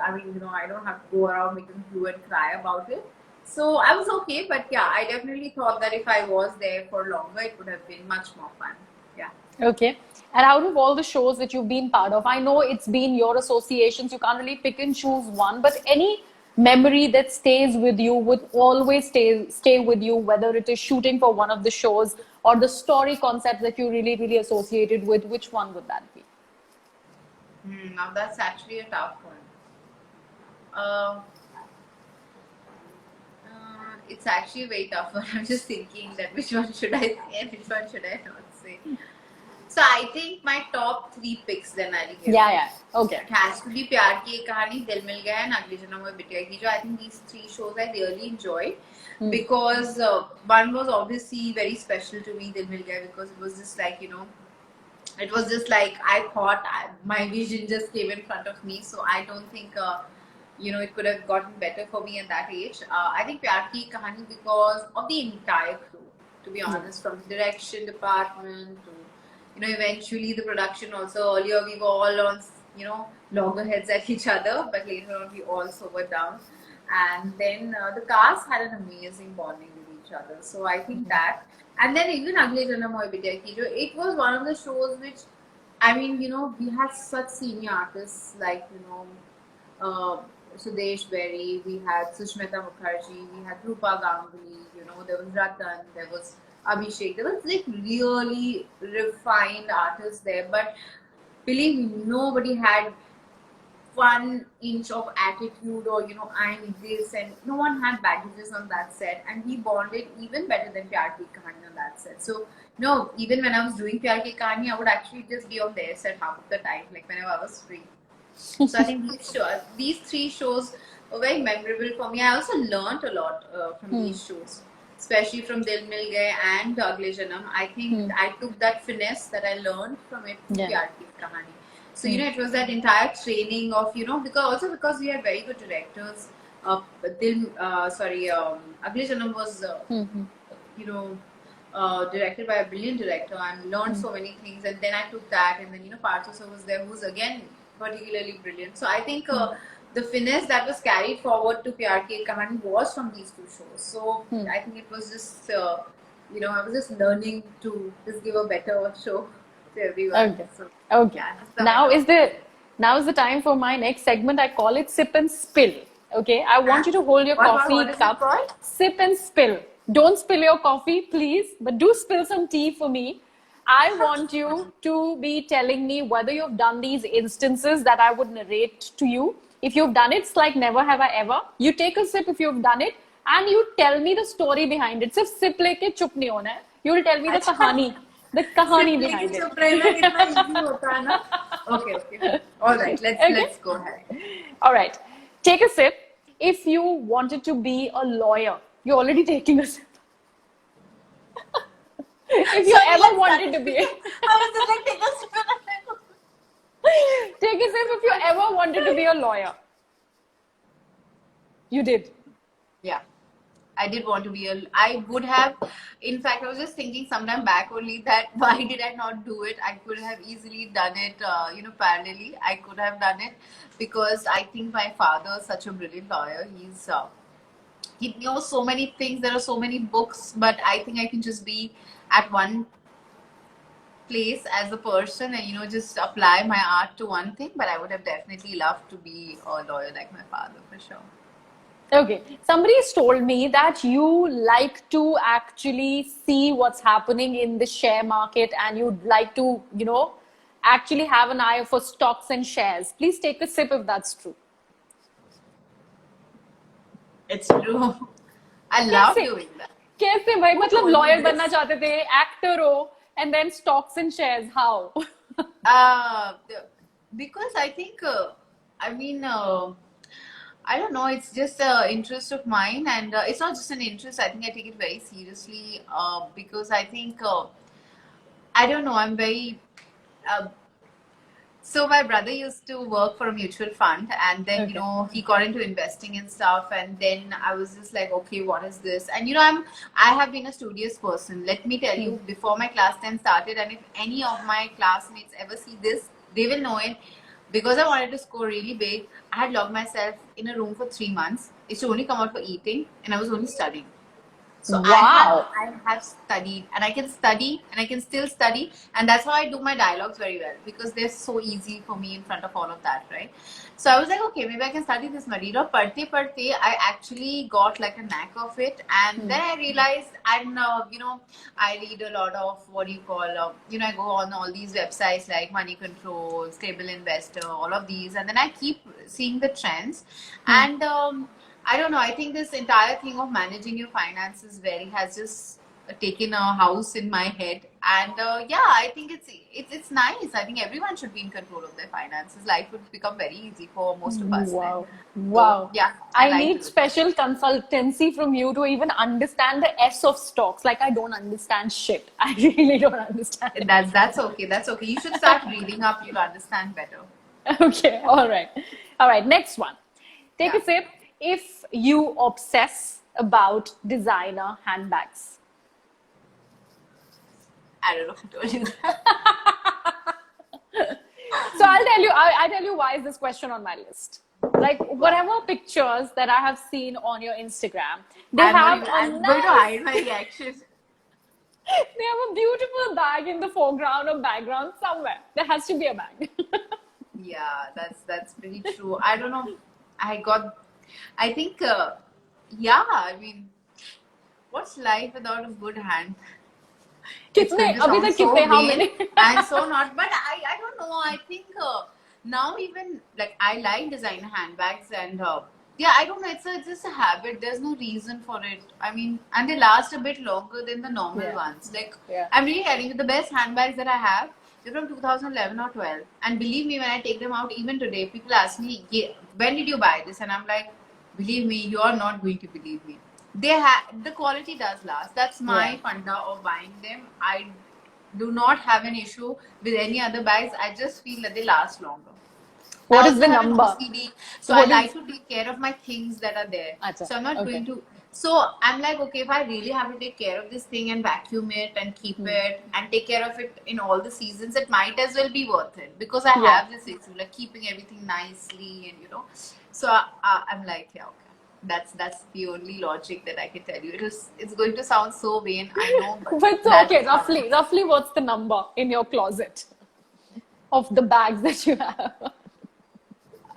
I mean, you know, I don't have to go around making blue and cry about it. So I was okay, but yeah, I definitely thought that if I was there for longer, it would have been much more fun. Yeah. Okay. And out of all the shows that you've been part of, I know it's been your associations, you can't really pick and choose one, but any memory that stays with you would always stay with you, whether it is shooting for one of the shows or the story concept that you really associated with, which one would that be? Now that's actually a tough one. It's actually way tougher. I'm just thinking that which one should I say and which one should I not say. So I think my top 3 picks then I'll give. Yeah. Okay. It has to be Pyar Ki Ek Kahani, Dil Mil Gaya, and Agli Janam Mein Bitiya Ki Jo. I think these 3 shows I really enjoyed because one was obviously very special to me, Dil Mil Gaya, because it was just like, you know, it was just like I thought my vision just came in front of me. So I don't think you know, it could have gotten better for me at that age. I think Pyar Ki Ek Kahani because of the entire crew, to be honest, from the direction department to, you know, eventually the production also. Earlier we were all on, you know, loggerheads at each other, but later on we all sobered down. And then the cast had an amazing bonding with each other. So I think that. And then even Agle Janam Hoye Bitiya Ki Jo, it was one of the shows which, I mean, you know, we had such senior artists like, you know, Sudesh Berry, we had Sushmita Mukherjee, we had Rupa Ganguly, you know, there was Ratan, there was Abhishek. There was like really refined artists there, but believe me, nobody had 1 inch of attitude or I'm this, and no one had baggages on that set, and we bonded even better than Pyar Ki Kahani on that set. So even when I was doing Pyar Ki Kahani, I would actually just be on their set half of the time, like whenever I was free. So I think these 3 shows were very memorable for me. I also learned a lot from these shows, especially from Dil Mil Gaye and Agle Janam. I think I took that finesse that I learned from it to Pyar Ki Kahani. So it was that entire training of because we had very good directors. Agle Janam was directed by a brilliant director, and learned so many things. And then I took that, and then Partha was there, who's again particularly brilliant. So I think the finesse that was carried forward to Pyar Ki Kahani was from these 2 shows. So I think it was just I was just learning to just give a better show to everyone. Okay. So, okay. Yeah, now is the time for my next segment. I call it Sip and Spill. Okay. I want you to hold your coffee what is cup. It called? Sip and spill. Don't spill your coffee, please, but do spill some tea for me. I want you to be telling me whether you've done these instances that I would narrate to you. If you've done it, it's like never have I ever. You take a sip if you've done it, and you tell me the story behind it. Sif sip leke chup nahi hona hai. You will tell me the kahani behind it. Okay. All right, let's go ahead. All right, take a sip. If you wanted to be a lawyer, you're already taking a sip. If you ever wanted to be, I was just like, take a sip. Take a sip if you ever wanted to be a lawyer. You did. Yeah. I did want to be I would have, in fact, I was just thinking sometime back only that why did I not do it? I could have easily done it, parallelly. I could have done it because I think my father is such a brilliant lawyer. He knows so many things. There are so many books, but I think I can just be at one place as a person and, just apply my art to one thing. But I would have definitely loved to be a lawyer like my father, for sure. Okay. Somebody's told me that you like to actually see what's happening in the share market, and you'd like to, actually have an eye for stocks and shares. Please take a sip if that's true. It's true. I love doing that. कैसे भाई मतलब lawyer बनना चाहते थे, actor हो, and then stocks and shares, how? Because I think I don't know, it's just an interest of mine, and it's not just an interest. I think I take it very seriously because I think I don't know, I'm very so my brother used to work for a mutual fund, and then he got into investing and stuff, and then I was just like, okay, what is this? And I have been a studious person. Let me tell you, before my class 10 started, and if any of my classmates ever see this, they will know it. Because I wanted to score really big, I had locked myself in a room for 3 months. I used to only come out for eating, and I was only studying. So wow. I have studied, and I can study, and I can still study, and that's how I do my dialogues very well, because they're so easy for me in front of all of that, right? So I was like, okay, maybe I can study this Madira. Parte, I actually got like a knack of it, and then I realized, and I read a lot of what you call, I go on all these websites like Money Control, Stable Investor, all of these, and then I keep seeing the trends, and I don't know. I think this entire thing of managing your finances has just taken a house in my head, and I think it's nice. I think everyone should be in control of their finances. Life would become very easy for most of us. Wow, then. wow. So, yeah, I need special consultancy from you to even understand the S of stocks. Like I don't understand shit. I really don't understand. That's okay. That's okay. You should start reading up. You'll understand better. Okay. All right. Next one. Take a sip. If you obsess about designer handbags. I don't know if I told you that. So I'll tell you why is this question on my list. Like whatever pictures that I have seen on your Instagram, I'm going to hide my reaction. They have a beautiful bag in the foreground or background somewhere. There has to be a bag. Yeah, that's pretty true. I don't know. I think, I mean, what's life without a good hand? How many? I'm so not, but I don't know. I think now even like I like designer handbags and yeah, I don't know, it's just a habit. There's no reason for it. I mean, and they last a bit longer than the normal ones. Like I'm really telling you, the best handbags that I have, they're from 2011 or 12. And believe me, when I take them out, even today, people ask me, yeah, when did you buy this? And I'm like, believe me, you are not going to believe me. The quality does last. That's my funda of buying them. I do not have an issue with any other bags. I just feel that they last longer. What is the number? OCD, so I like to take care of my things that are there. Achha. So I'm not going to. So I'm like, okay, if I really have to take care of this thing and vacuum it and keep it and take care of it in all the seasons, it might as well be worth it because I have this issue, like keeping everything nicely and So I'm like, yeah, okay. That's the only logic that I can tell you. It's going to sound so vain, I know. But okay, roughly, what's the number in your closet of the bags that you have?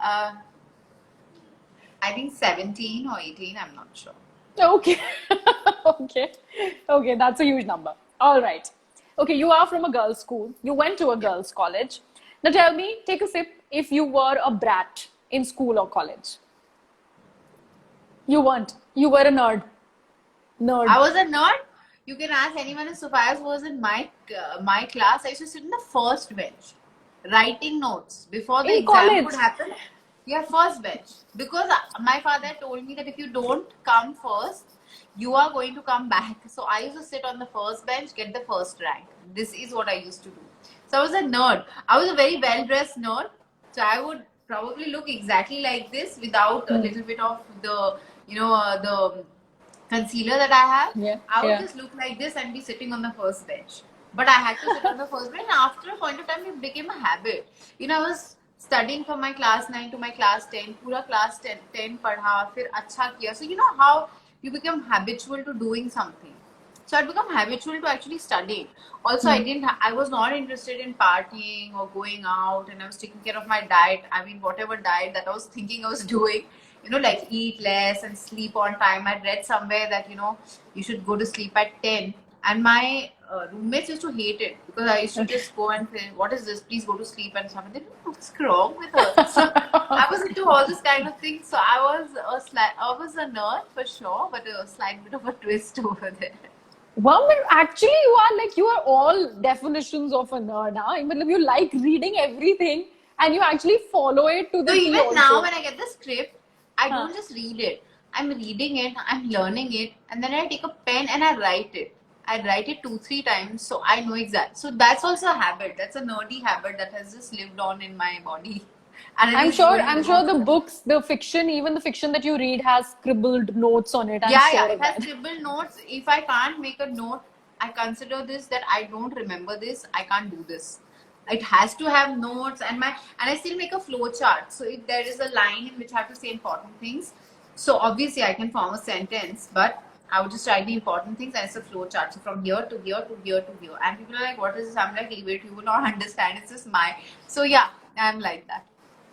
I think 17 or 18, I'm not sure. Okay. Okay, that's a huge number. All right. Okay, you are from a girls' school. You went to a girls' college. Now tell me, take a sip, if you were a brat in school or college. You weren't. You were a nerd. I was a nerd. You can ask anyone in Sophia's who was in my class. I used to sit in the first bench, writing notes before the exam would happen. Yeah, first bench. Because my father told me that if you don't come first, you are going to come back. So I used to sit on the first bench, get the first rank. This is what I used to do. So I was a nerd. I was a very well-dressed nerd. So I would probably look exactly like this without a little bit of the, the concealer that I have. I would just look like this and be sitting on the first bench. But I had to sit on the first bench. And after a point of time, it became a habit. I was studying from my class 9 to my class 10, pura class 10 padha, fir acha kiya. So you know how you become habitual to doing something. So I'd become habitual to actually studying. Also, I was not interested in partying or going out, and I was taking care of my diet. I mean, whatever diet that I was thinking I was doing, like eat less and sleep on time. I read somewhere that, you should go to sleep at 10. And my roommates used to hate it because I used to just go and say, what is this? Please go to sleep and stuff. And they didn't know what's wrong with her. So I was into all this kind of things. So I was a nerd for sure, but a slight bit of a twist over there. Well, but actually you are all definitions of a nerd, huh? You like reading everything and you actually follow it to the T. So even now when I get the script, I don't just read it. I'm reading it, I'm learning it, and then I take a pen and I write it. I write it 2-3 times so I know exactly. So that's also a habit. That's a nerdy habit that has just lived on in my body. And I'm sure the books, the fiction, even the fiction that you read has scribbled notes on it. It has scribbled notes. If I can't make a note, I consider this that I don't remember this. I can't do this. It has to have notes and I still make a flow chart. So if there is a line in which I have to say important things, so obviously I can form a sentence, but I would just write the important things and it's a flow chart. So from here to here to here to here. And people are like, what is this? I'm like, leave it, you will not understand. It's just so yeah, I'm like that.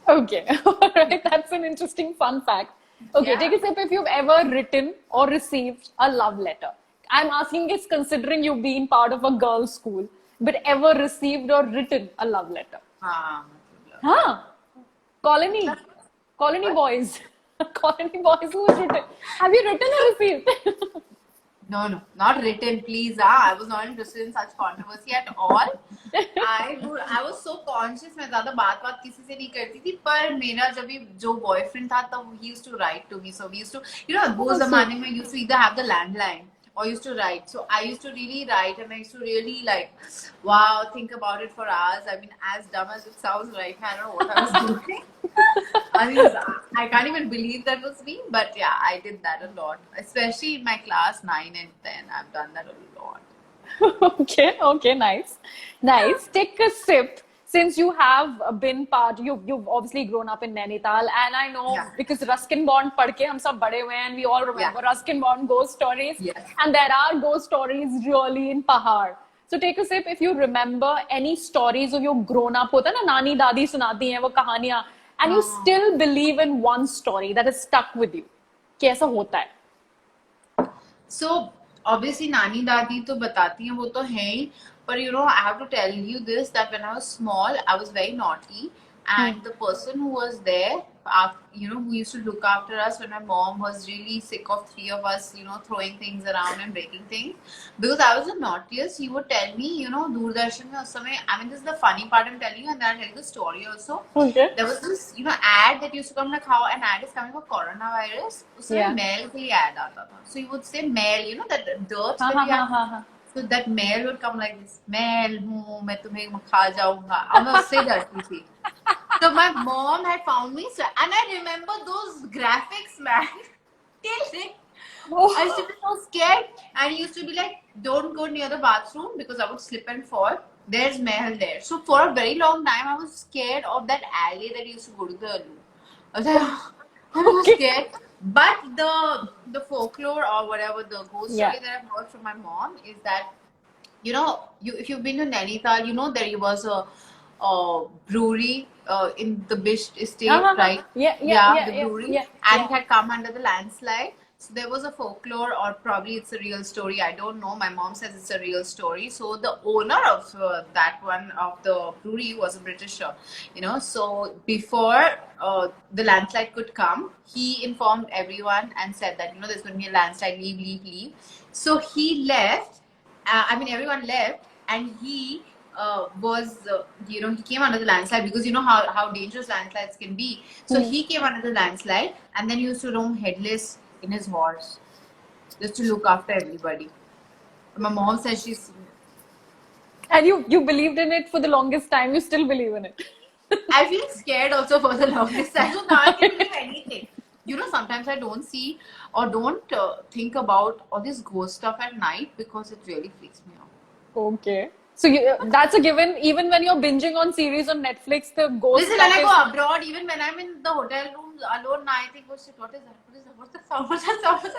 Okay. Alright, that's an interesting fun fact. Okay, take a sip if you've ever written or received a love letter. I'm asking this considering you've been part of a girls' school, but ever received or written a love letter? Colony boys. Colony boys who has written. Have you written or received? No, not written, please. I was not interested in such controversy at all. I was so conscious. मैं ज़्यादा बात किसी से नहीं करती थी. पर मेरा जब भी जो boyfriend था तब he used to write to me. So we used to, वो ज़माने में used to either have the landline or used to write. So I used to really write and I used to really think about it for hours. I mean, as dumb as it sounds right now, I don't know what I was doing. I mean, I can't even believe that was me. But yeah, I did that a lot. Especially in my class 9 and 10. I've done that a lot. Okay, nice. Take a sip. Since you have been part, you've obviously grown up in Nainital, and I know because Ruskin Bond padke hum sab bade hue and we all remember Ruskin Bond ghost stories, and there are ghost stories really in Pahar. So take a sip if you remember any stories of your grown up. Hota na nani dadi sunati hain wo kahaniyan, and you still believe in one story that is stuck with you. Kaisa hota hai? So obviously nani dadi to batati hain, wo to hai hi. But I have to tell you this, that when I was small, I was very naughty. and the person who was there, who used to look after us when my mom was really sick of three of us, throwing things around and breaking things. Because I was the naughtiest, he would tell me, Doordarshan mein us samay, I mean, this is the funny part I'm telling you, and then I'll tell you the story also. Okay. There was this, ad that used to come like how an ad is coming for coronavirus. Usme mail ke liye ad aata tha. So he would say mail, that dirt ke liye aata. So that mail would come like this, mail, मैं तुम्हें खा जाऊंगा. मैं उससे डरती थी. So my mom had found me, and I remember those graphics, man. Till then, I used to be so scared, and he used to be like, "Don't go near the bathroom because I would slip and fall. There's Mehal there." So for a very long time, I was scared of that alley that used to go to the loo. I was like, I was scared. But the folklore or whatever the ghost story that I've heard from my mom is that, if you've been to Nainital, there was a brewery in the Bish estate, right? The brewery, and it had come under the landslide. So there was a folklore, or probably it's a real story. I don't know. My mom says it's a real story. So the owner of that one of the brewery was a Britisher, So before the landslide could come, he informed everyone and said that there's going to be a landslide. Leave. So he left. Everyone left, and he he came under the landslide because how dangerous landslides can be. So he came under the landslide, and then he used to roam headless in his horse just to look after everybody. My mom says she's. And you believed in it for the longest time. You still believe in it. I feel scared also for the longest time. So now I can believe anything. Sometimes I don't see or don't think about all this ghost stuff at night because it really freaks me out. Okay. So that's a given. Even when you're binging on series on Netflix, the ghost. Listen, when I go abroad, even when I'm in the hotel rooms alone, I think, oh shit, what is that? What's the sound? What's that?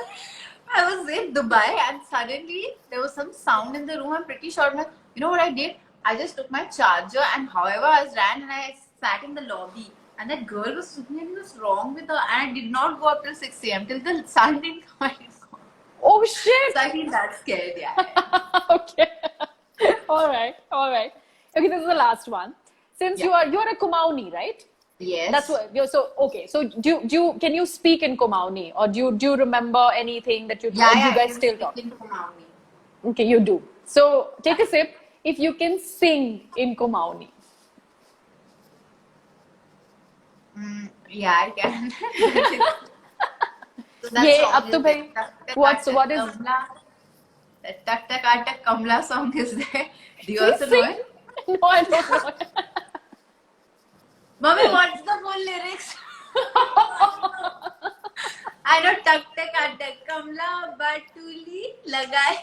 I was in Dubai, and suddenly there was some sound in the room. I'm pretty sure. You know what I did? I just took my charger, and however I ran, and I sat in the lobby. And that girl was sitting, and what's wrong with her? And I did not go up till 6 a.m. till the sun didn't come. Oh shit! So I feel that scared, yeah. Okay. All right. Okay, this is the last one. Since you're a Kumaoni, right? Yes. That's what. So okay. So can you speak in Kumaoni, or do you remember anything that you guys still talk? In Kumaoni. Okay, you do. So take a sip. If you can sing in Kumaoni. Yeah, I can. So up to bhai. What is? That Tak Tak Atak Kamla song is there. Do you also know it? No, I don't know it. Mommy, what's the full lyrics? I know Tak Tak Atak Kamla Batuli Lagai.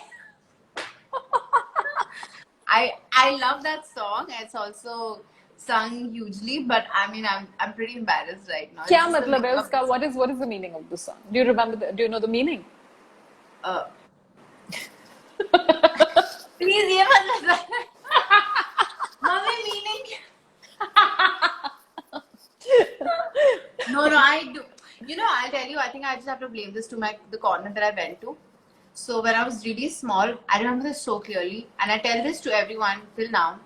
I love that song. It's also sung hugely, but I'm pretty embarrassed right now. Kya matlab hai uska? What is the meaning of the song? Do you remember? Do you know the meaning? Please, ye matlab. Mommy, meaning. No, I do. I'll tell you. I think I just have to blame this to the corner that I went to. So when I was really small, I remember this so clearly, and I tell this to everyone till now.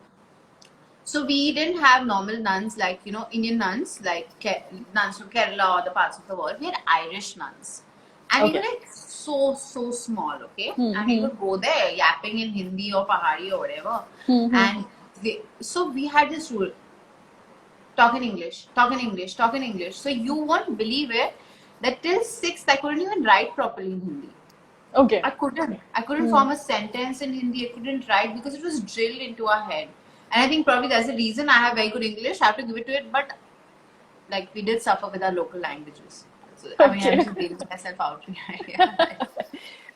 So we didn't have normal nuns like Indian nuns, like nuns from Kerala or the parts of the world. We had Irish nuns, and we were like so small, okay? And we would go there yapping in Hindi or Pahari or whatever, and so we had this rule: talk in English. So you won't believe it that till 6th I couldn't even write properly in Hindi. Okay. I couldn't form a sentence in Hindi. I couldn't write because it was drilled into our head. And I think probably that's the reason I have very good English. I have to give it to it. But we did suffer with our local languages. So, I'm just bailing myself out.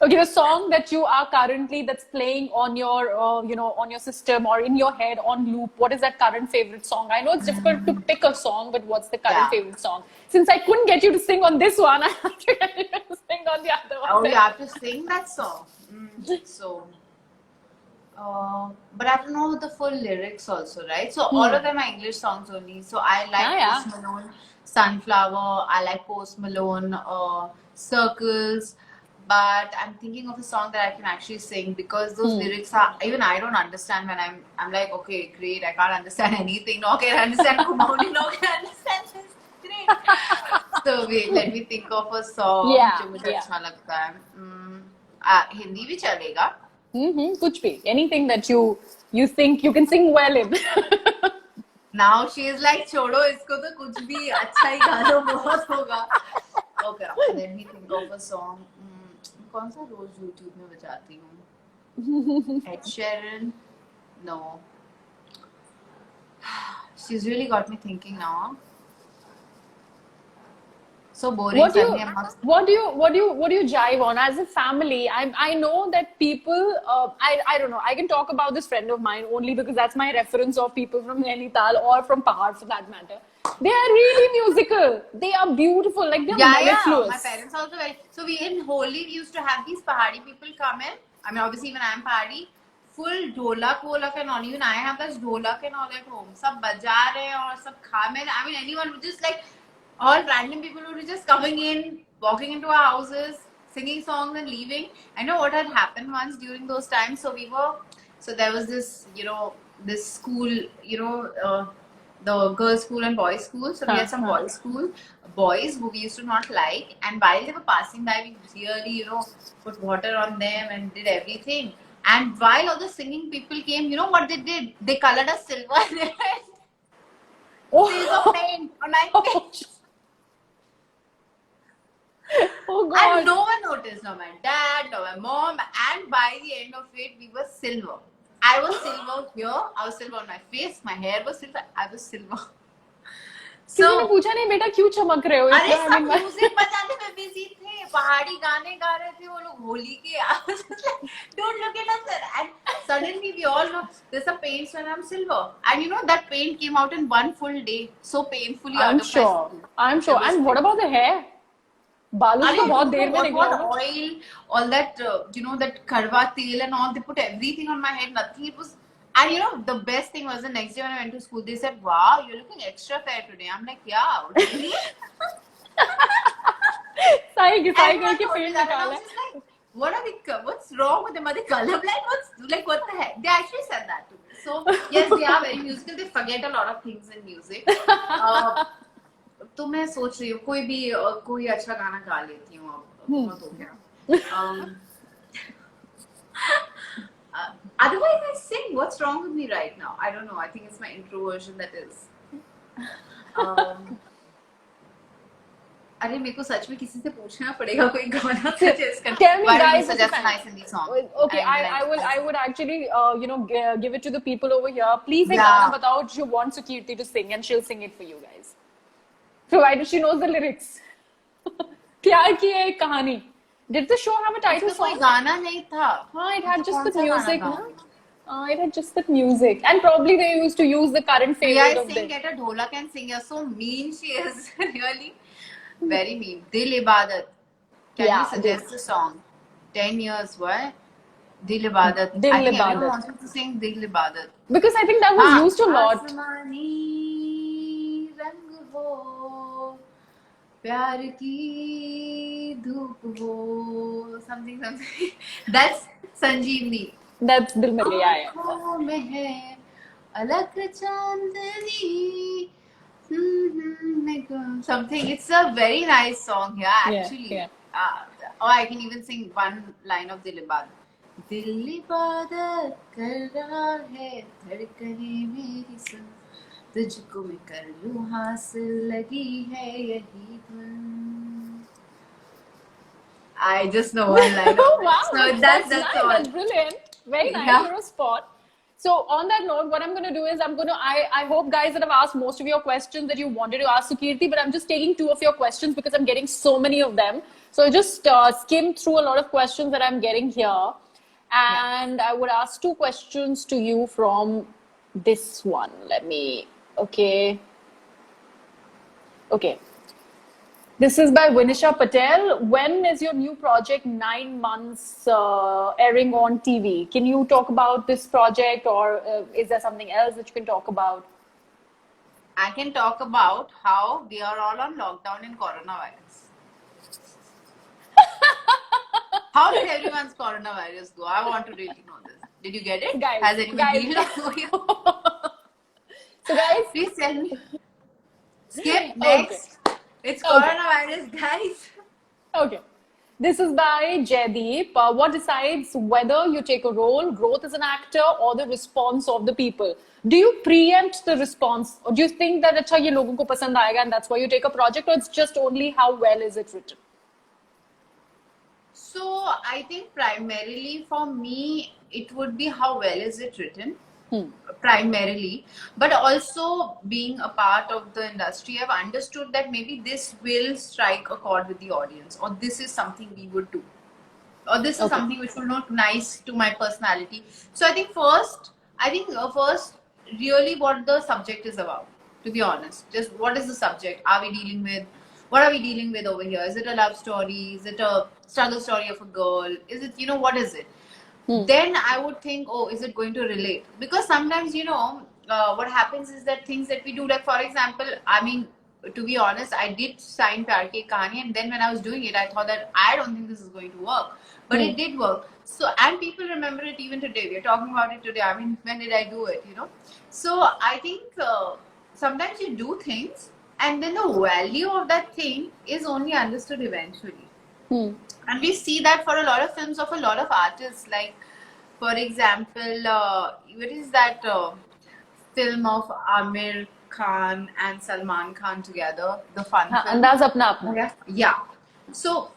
Okay, the song that you are currently that's playing on your on your system or in your head on loop, what is that current favorite song? I know it's difficult to pick a song, but what's the current favorite song? Since I couldn't get you to sing on this one, I have to get you to sing on the other one. Oh, you have to sing that song. But I have to know the full lyrics also, right? So all of them are English songs only. So I like Post Malone, Sunflower. I like Post Malone, Circles. but I'm thinking of a song that I can actually sing because those lyrics are, even I don't understand when I'm like, okay, great, I can't understand anything. No can understand Kumauni, no can understand this. Great. So wait, let me think of a song जो मुझे अच्छा लगता है. हिंदी भी चलेगा. कुछ भी, anything that you think you can sing well in. Now she is like, छोड़ो इसको तो कुछ भी अच्छा ही गा लो बहुत होगा. Okay, let me think of a song. कौन सा रोज YouTube में बजाती हूँ? Ed Sheeran? No. She's really got me thinking now. So boring. What do you jive on as a family? I know that people. I don't know. I can talk about this friend of mine only because that's my reference of people from Nainital or from Pahar for that matter. They are really musical. They are beautiful. Like they're mellifluous. My parents also very. So we in Holi we used to have these Pahari people come in. I mean, obviously when I'm Pahari, full dholak and all. Even I have this dholak and all at home. सब बजा रहे हैं और सब खा में. I mean, anyone would just like. All random people who were just coming in, walking into our houses, singing songs and leaving. I know what had happened once during those times. So there was this, this school, the girls' school and boys' school. So we had some boys' school, boys who we used to not like. And while they were passing by, we really, put water on them and did everything. And while all the singing people came, you know what they did? They colored us silver. Silver paint on my face. Oh God. And no one noticed, no my dad, no my mom, and by the end of it, we were silver. I was silver here, I was silver on my face, my hair was silver, I was silver. किसी ने पूछा नहीं बेटा क्यों चमक रहे हो? अरे सब म्यूजिक बजाने में बिजी थे, पहाड़ी गाने गा रहे थे वो लोग होली के. Don't look at us, and suddenly we all know there's a paint when I'm silver, and you know that paint came out in one full day, so painfully. I'm sure. And what about the hair? बालों तो बहुत देर में निकला. Oil, all that, that karwa tel and all, they put everything on my head, nothing. It was, and the best thing was the next day when I went to school, they said, wow, you're looking extra fair today. I'm like, yeah, really? Sahi करके paint निकाला. What's wrong with them? Are they colorblind? What the heck? They actually said that to me. So, yes, they are very musical. They forget a lot of things in music. तो मैं सोच रही हूँ कोई अच्छा गाना गा लेती हूँ अब बहुत हो गया. Otherwise I sing. What's wrong with me right now? I don't know. I think it's my introversion that is. अरे मेरे को सच में किसी से पूछना पड़ेगा कोई गाना suggest कर. Tell me guys, suggest a nice Hindi song. Okay, I would actually give it to the people over here. Please एक गाना बताओ जो you want Sukirti to sing and she'll sing it for you guys. Provided she knows the lyrics. प्यार की एक कहानी. Did the show have a title song? कोई गाना नहीं था. हाँ, it had just the music, na? It had just the music, and probably they used to use the current favorite of theirs. Get a dholak and sing. You're so mean. She is really very mean. Dil Ibadat. Can you suggest a song? 10 years. What? Dil Ibadat. Dil Ibadat. I think wanted to sing Dil Ibadat because I think that was used a lot. प्यार की धूप हो something. That's Sanjeevni. That's Dil Mein Le Aaya. आँखों में है अलग चांदनी. Something. It's a very nice song here actually. Yeah. I can even sing one line of Dil Ibadat. दिल इबादत कर रहा है धड़कने मेरी सुन तुझको मैं कर लूं हासिल लगी है यही धुन. I just know one line. Wow, so that's all. That's brilliant. Very nice. You're a spot. So on that note, what I'm going to do is I hope guys that I've asked most of your questions that you wanted to ask Sukirti, but I'm just taking 2 of your questions because I'm getting so many of them. So I just skimmed through a lot of questions that I'm getting here. And I would ask 2 questions to you from this one. Okay. This is by Vinisha Patel. When is your new project 9 months airing on TV? Can you talk about this project or is there something else that you can talk about? I can talk about how we are all on lockdown in coronavirus. How did everyone's coronavirus go? I want to really know this. Did you get it? Guys, Has anyone healed for you? So guys, please tell me. Skip next. Okay. It's coronavirus, guys. Okay. This is by Jaideep. What decides whether you take a role, growth as an actor, or the response of the people? Do you preempt the response, or do you think that अच्छा ये लोगों को पसंद आएगा and that's why you take a project, or it's just only how well is it written? So I think primarily for me, it would be how well is it written. Primarily, but also being a part of the industry, I've understood that maybe this will strike a chord with the audience, or this is something we would do, or this is something which will look nice to my personality. So I think first really what the subject is about, to be honest. Just what is the subject? What are we dealing with over here? Is it a love story? Is it a struggle story of a girl? Is it, what is it? Then I would think, oh, is it going to relate? Because sometimes, what happens is that things that we do, like for example, I mean, to be honest, I did sign Pyar Ki Kahani, and then when I was doing it, I thought that I don't think this is going to work. But it did work. So, and people remember it even today. We're talking about it today. I mean, when did I do it, So, I think sometimes you do things, and then the value of that thing is only understood eventually. And we see that for a lot of films of a lot of artists. Like, for example, what is that film of Amir Khan and Salman Khan together? The fun film. Andaz Apna Apna. Yeah. So,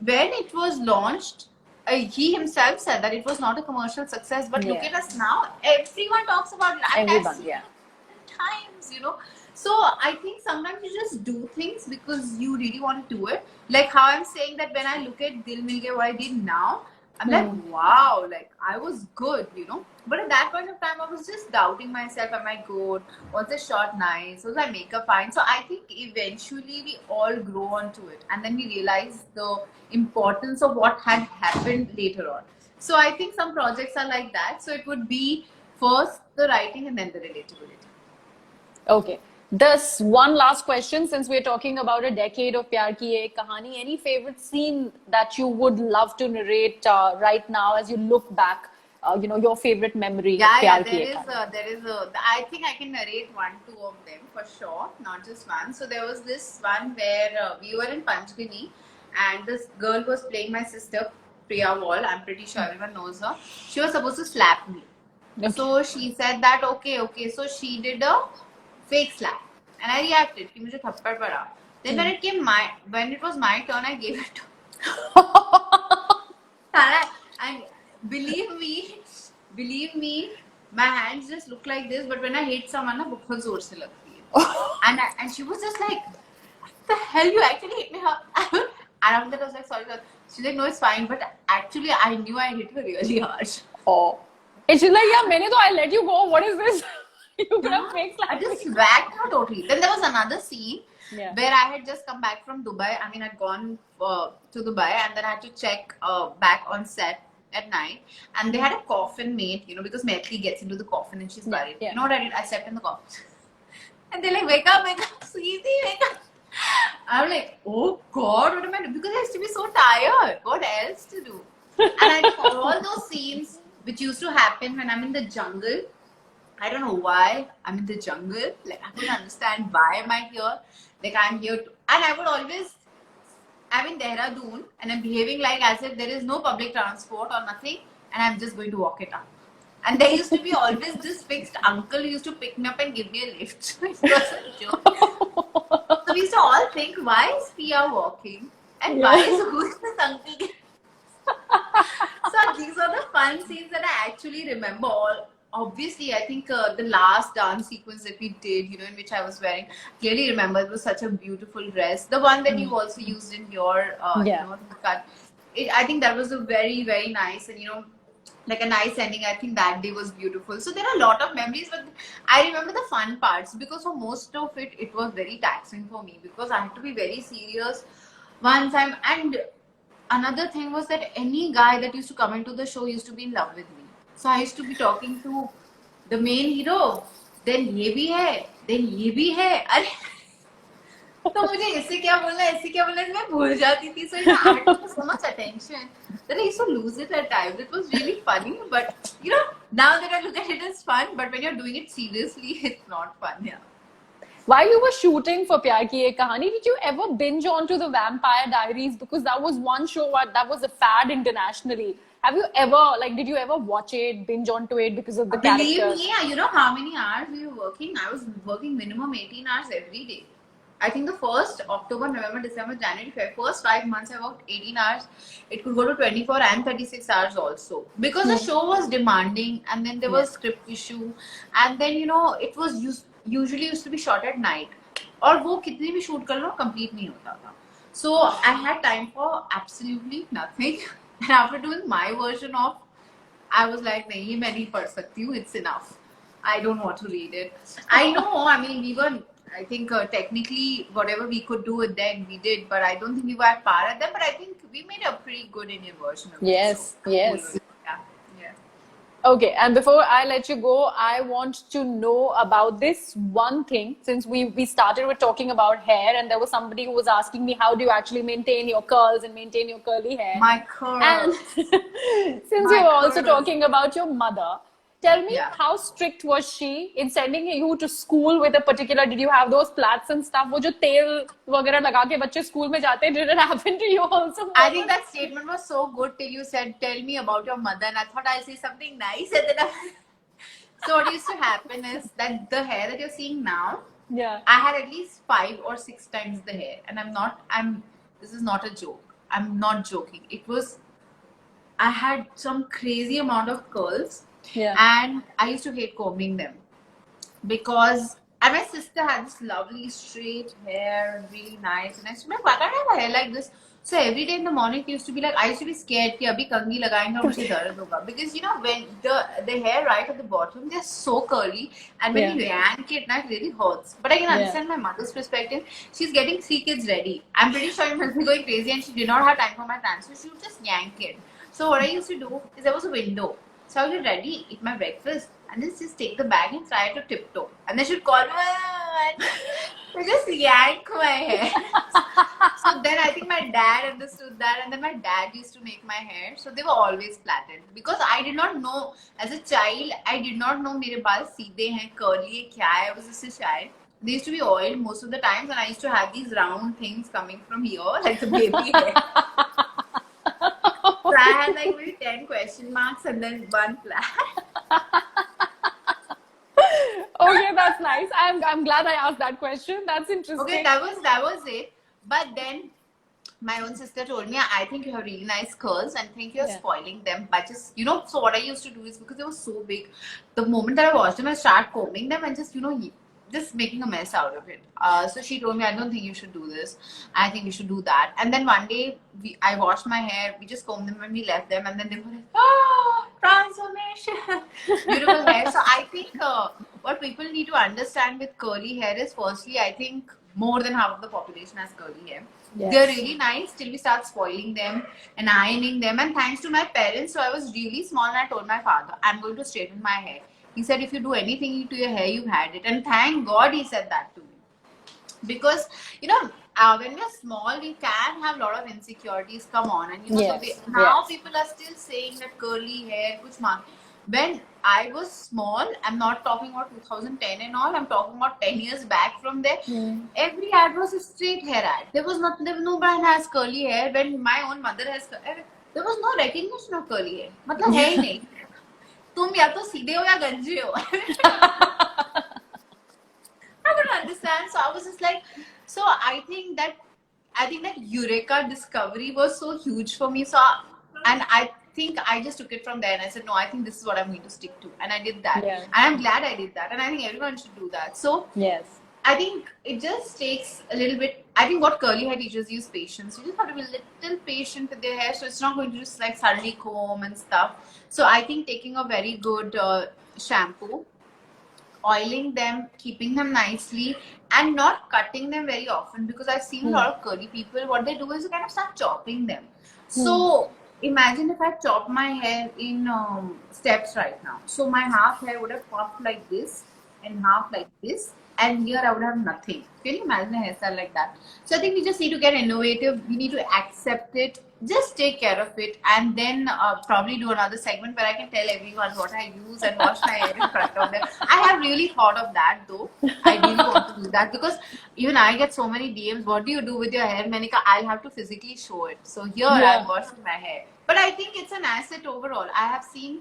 when it was launched, he himself said that it was not a commercial success. But look at us now. Everyone talks about it. Everyone, times, So I think sometimes you just do things because you really want to do it. Like how I'm saying that when I look at Dil Mil Gaya, what I did now, I'm like, wow, like I was good, But at that point of time, I was just doubting myself. Am I good? Was the shot nice? Was my makeup fine? So I think eventually we all grow onto it. And then we realize the importance of what had happened later on. So I think some projects are like that. So it would be first the writing and then the relatability. Okay. This one last question, since we're talking about a decade of Pyar Ki Ek Kahani, any favorite scene that you would love to narrate right now as you look back, your favorite memory of Pyar Ki Ek Kahani? I think I can narrate 1-2 of them for sure, not just one. So there was this one where we were in Panchgani and this girl was playing my sister, Priya Wall. I'm pretty sure everyone knows her. She was supposed to slap me. Okay. So she said that, okay. So she did a fake slap, and I reacted कि मुझे थप्पड़ पड़ा. Then when it was my turn, I gave it to and believe me, my hands just look like this, but when I hit someone, ना बहुत जोर से लगती है. And she was just like, what the hell, you actually hit me? And after that I was like, sorry. She's like, no, it's fine, but actually I knew I hit her really hard. Oh. And she's like, yeah, I let you go. What is this? You could have fake slapped me. I just whacked her totally. Then there was another scene where I had just come back from Dubai. I mean, I'd gone to Dubai and then I had to check back on set at night. And they had a coffin made, because Maitli gets into the coffin and she's buried. You know what I did? I stepped in the coffin. And they're like, wake up, Sweetie, wake up. I'm like, oh God, what am I doing? Because I used to be so tired. What else to do? And I did all those scenes which used to happen when I'm in the jungle. I don't know why I'm in the jungle. Like, I couldn't understand why am I here. Like, I'm here to... And I would always... I'm in Dehradun and I'm behaving like as if there is no public transport or nothing and I'm just going to walk it up. And there used to be always this fixed uncle who used to pick me up and give me a lift. It was a joke. So we used to all think, why is Priya walking? And who is this uncle? So these are the fun scenes that I actually remember all. Obviously, I think the last dance sequence that we did, in which I was wearing, clearly remember it was such a beautiful dress. The one that you also used in your, cut. I think that was a very, very nice and, like a nice ending. I think that day was beautiful. So there are a lot of memories, but I remember the fun parts because for most of it, it was very taxing for me because I had to be very serious one time. And another thing was that any guy that used to come into the show used to be in love with me. So I used to be talking to the main hero. Then ye bhi hai. Then ye bhi hai. तो मुझे इससे क्या बोलना है मैं भूल जाती थी. So I had to pay so much attention that I used to lose it at times. It was really funny, but now that I look at it as fun, but when you're doing it seriously, it's not fun. Yeah. While you were shooting for Pyar Ki Ek Kahani, did you ever binge onto the Vampire Diaries? Because that was one show that was a fad internationally. Have you ever, did you ever watch it, binge onto it because of the Believe characters? me, you know how many hours we were working? I was working minimum 18 hours every day. I think the first October, November, December, January, February, first 5 months I worked 18 hours. It could go to 24 and 36 hours also. Because the show was demanding, and then there was script issue, and then it was usually used to be shot at night. और वो कितनी भी shoot कर लो complete नहीं होता था. So I had time for absolutely nothing. And after doing my version of, I was like, नहीं मैं नहीं पढ़ सकती हूँ. It's enough. I don't want to read it. I know. I mean, we were. I think technically whatever we could do it then we did, but I don't think we were at par at them. But I think we made a pretty good Indian version of it. Yes, so yes. Yeah, yeah. Okay, and before I let you go, I want to know about this one thing. Since we started with talking about hair, and there was somebody who was asking me how do you actually maintain your curls and maintain your curly hair. My curls. And since you were also talking about your mother, tell me, how strict was she in sending you to school with a particular? Did you have those plaits and stuff? वो जो तेल वगैरह लगा के बच्चे school में जाते हैं, did it happen to you also? I think that statement was so good till you said, "Tell me about your mother," and I thought I'll say something nice, and then So what used to happen is that the hair that you're seeing now, I had at least 5 or 6 times the hair, and this is not a joke. I'm not joking. I had some crazy amount of curls. And I used to hate combing them and my sister had this lovely straight hair, really nice, and I used to be like, why can't I have a hair like this? So every day in the morning it used to be like, I used to be scared कि अभी कंघी लगाएंगे और मुझे दर्द होगा, because when the hair right at the bottom, they're so curly, and when you yank it, it really hurts. But I can understand my mother's perspective. She's getting 3 kids ready. I'm pretty sure she must be going crazy, and she did not have time for my transfer. She would just yank it. So what I used to do is there was a window. So I would get ready, eat my breakfast, and then just take the bag and try to tiptoe. And then she'd call me, and just yank my hair. So then I think my dad understood that, and then my dad used to make my hair. So they were always plaited. Because I did not know, as a child, I did not know मेरे बाल सीधे हैं, curly है, क्या है. I was just a child. They used to be oiled most of the times, and I used to have these round things coming from here, like the baby hair. So I had like maybe 10 question marks and then 1 flat. Okay, that's nice. I'm glad I asked that question. That's interesting. Okay, that was it. But then my own sister told me, I think you have really nice curls and think you're spoiling them by just, so what I used to do is, because they were so big, the moment that I washed them, I start combing them and just making a mess out of it. So she told me, I don't think you should do this. I think you should do that. And then one day, I washed my hair. We just combed them and we left them. And then they were like, transformation. Beautiful hair. So I think what people need to understand with curly hair is, firstly, I think more than half of the population has curly hair. They're really nice till we start spoiling them and ironing them. And thanks to my parents, so I was really small and I told my father, I'm going to straighten my hair. He said, if you do anything to your hair, you've had it. And thank God he said that to me. Because, when we're small, we can have a lot of insecurities come on. And, now people are still saying that curly hair, kuch maan. When I was small, I'm not talking about 2010 and all, I'm talking about 10 years back from there. Every ad was a straight hair ad. There was no brand has curly hair. When my own mother has, there was no recognition of curly hair. मतलब है ही नहीं. तुम या तो सीधे हो या गंजे हो. I couldn't understand. So I was just like, so I think that Eureka discovery was so huge for me. So, and I think I just took it from there and I said, no, I think this is what I'm going to stick to. And I did that. And I'm glad I did that. And I think everyone should do that. So, I think it just takes a little bit. I think what curly hair teaches you is patience. You just have to be a little patient with their hair. So it's not going to just like suddenly comb and stuff. So I think taking a very good shampoo, oiling them, keeping them nicely, and not cutting them very often, because I've seen a lot of curly people, what they do is they kind of start chopping them. So imagine if I chop my hair in steps right now. So my half hair would have popped like this and half like this. and here I would have nothing. Can you imagine a hairstyle like that? So I think we just need to get innovative. We need to accept it. Just take care of it, and then probably do another segment where I can tell everyone what I use and wash my hair in front of them. I have really thought of that though. I really want to do that because even I get so many DMs. What do you do with your hair, Manika? I'll have to physically show it. So here I'm washing my hair. But I think it's an asset overall. I have seen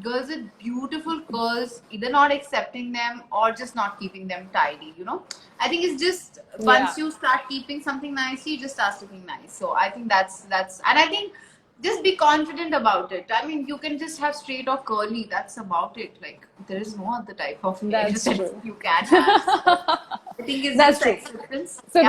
girls with beautiful curls either not accepting them or just not keeping them tidy, you know. I think it's just once you start keeping something nicely, it just starts looking nice. So I think that's and I think just be confident about it. I mean, you can just have straight or curly, that's about it. Like there is no other type of hair that you can have. I think it's that's just true. acceptance. So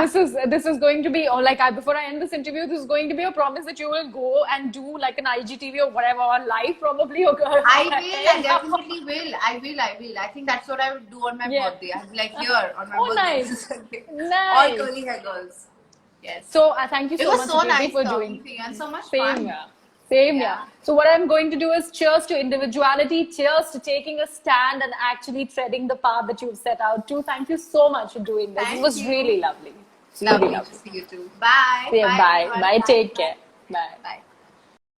this is going to be, or like before I end this interview, this is going to be a promise that you will go and do like an IGTV or whatever on live probably. I definitely will. I will. I think that's what I would do on my birthday. I'll be like here on my birthday. Nice. All curly hair girls. Yes. So thank you so much. It was so nice for doing doing and so much fun. fun. Same, yeah. So what I'm going to do is cheers to individuality, cheers to taking a stand and actually treading the path that you've set out to. Thank you so much for doing this. It was really lovely. Lovely to see you too. Bye. Bye. Bye. Take care. Bye. Bye.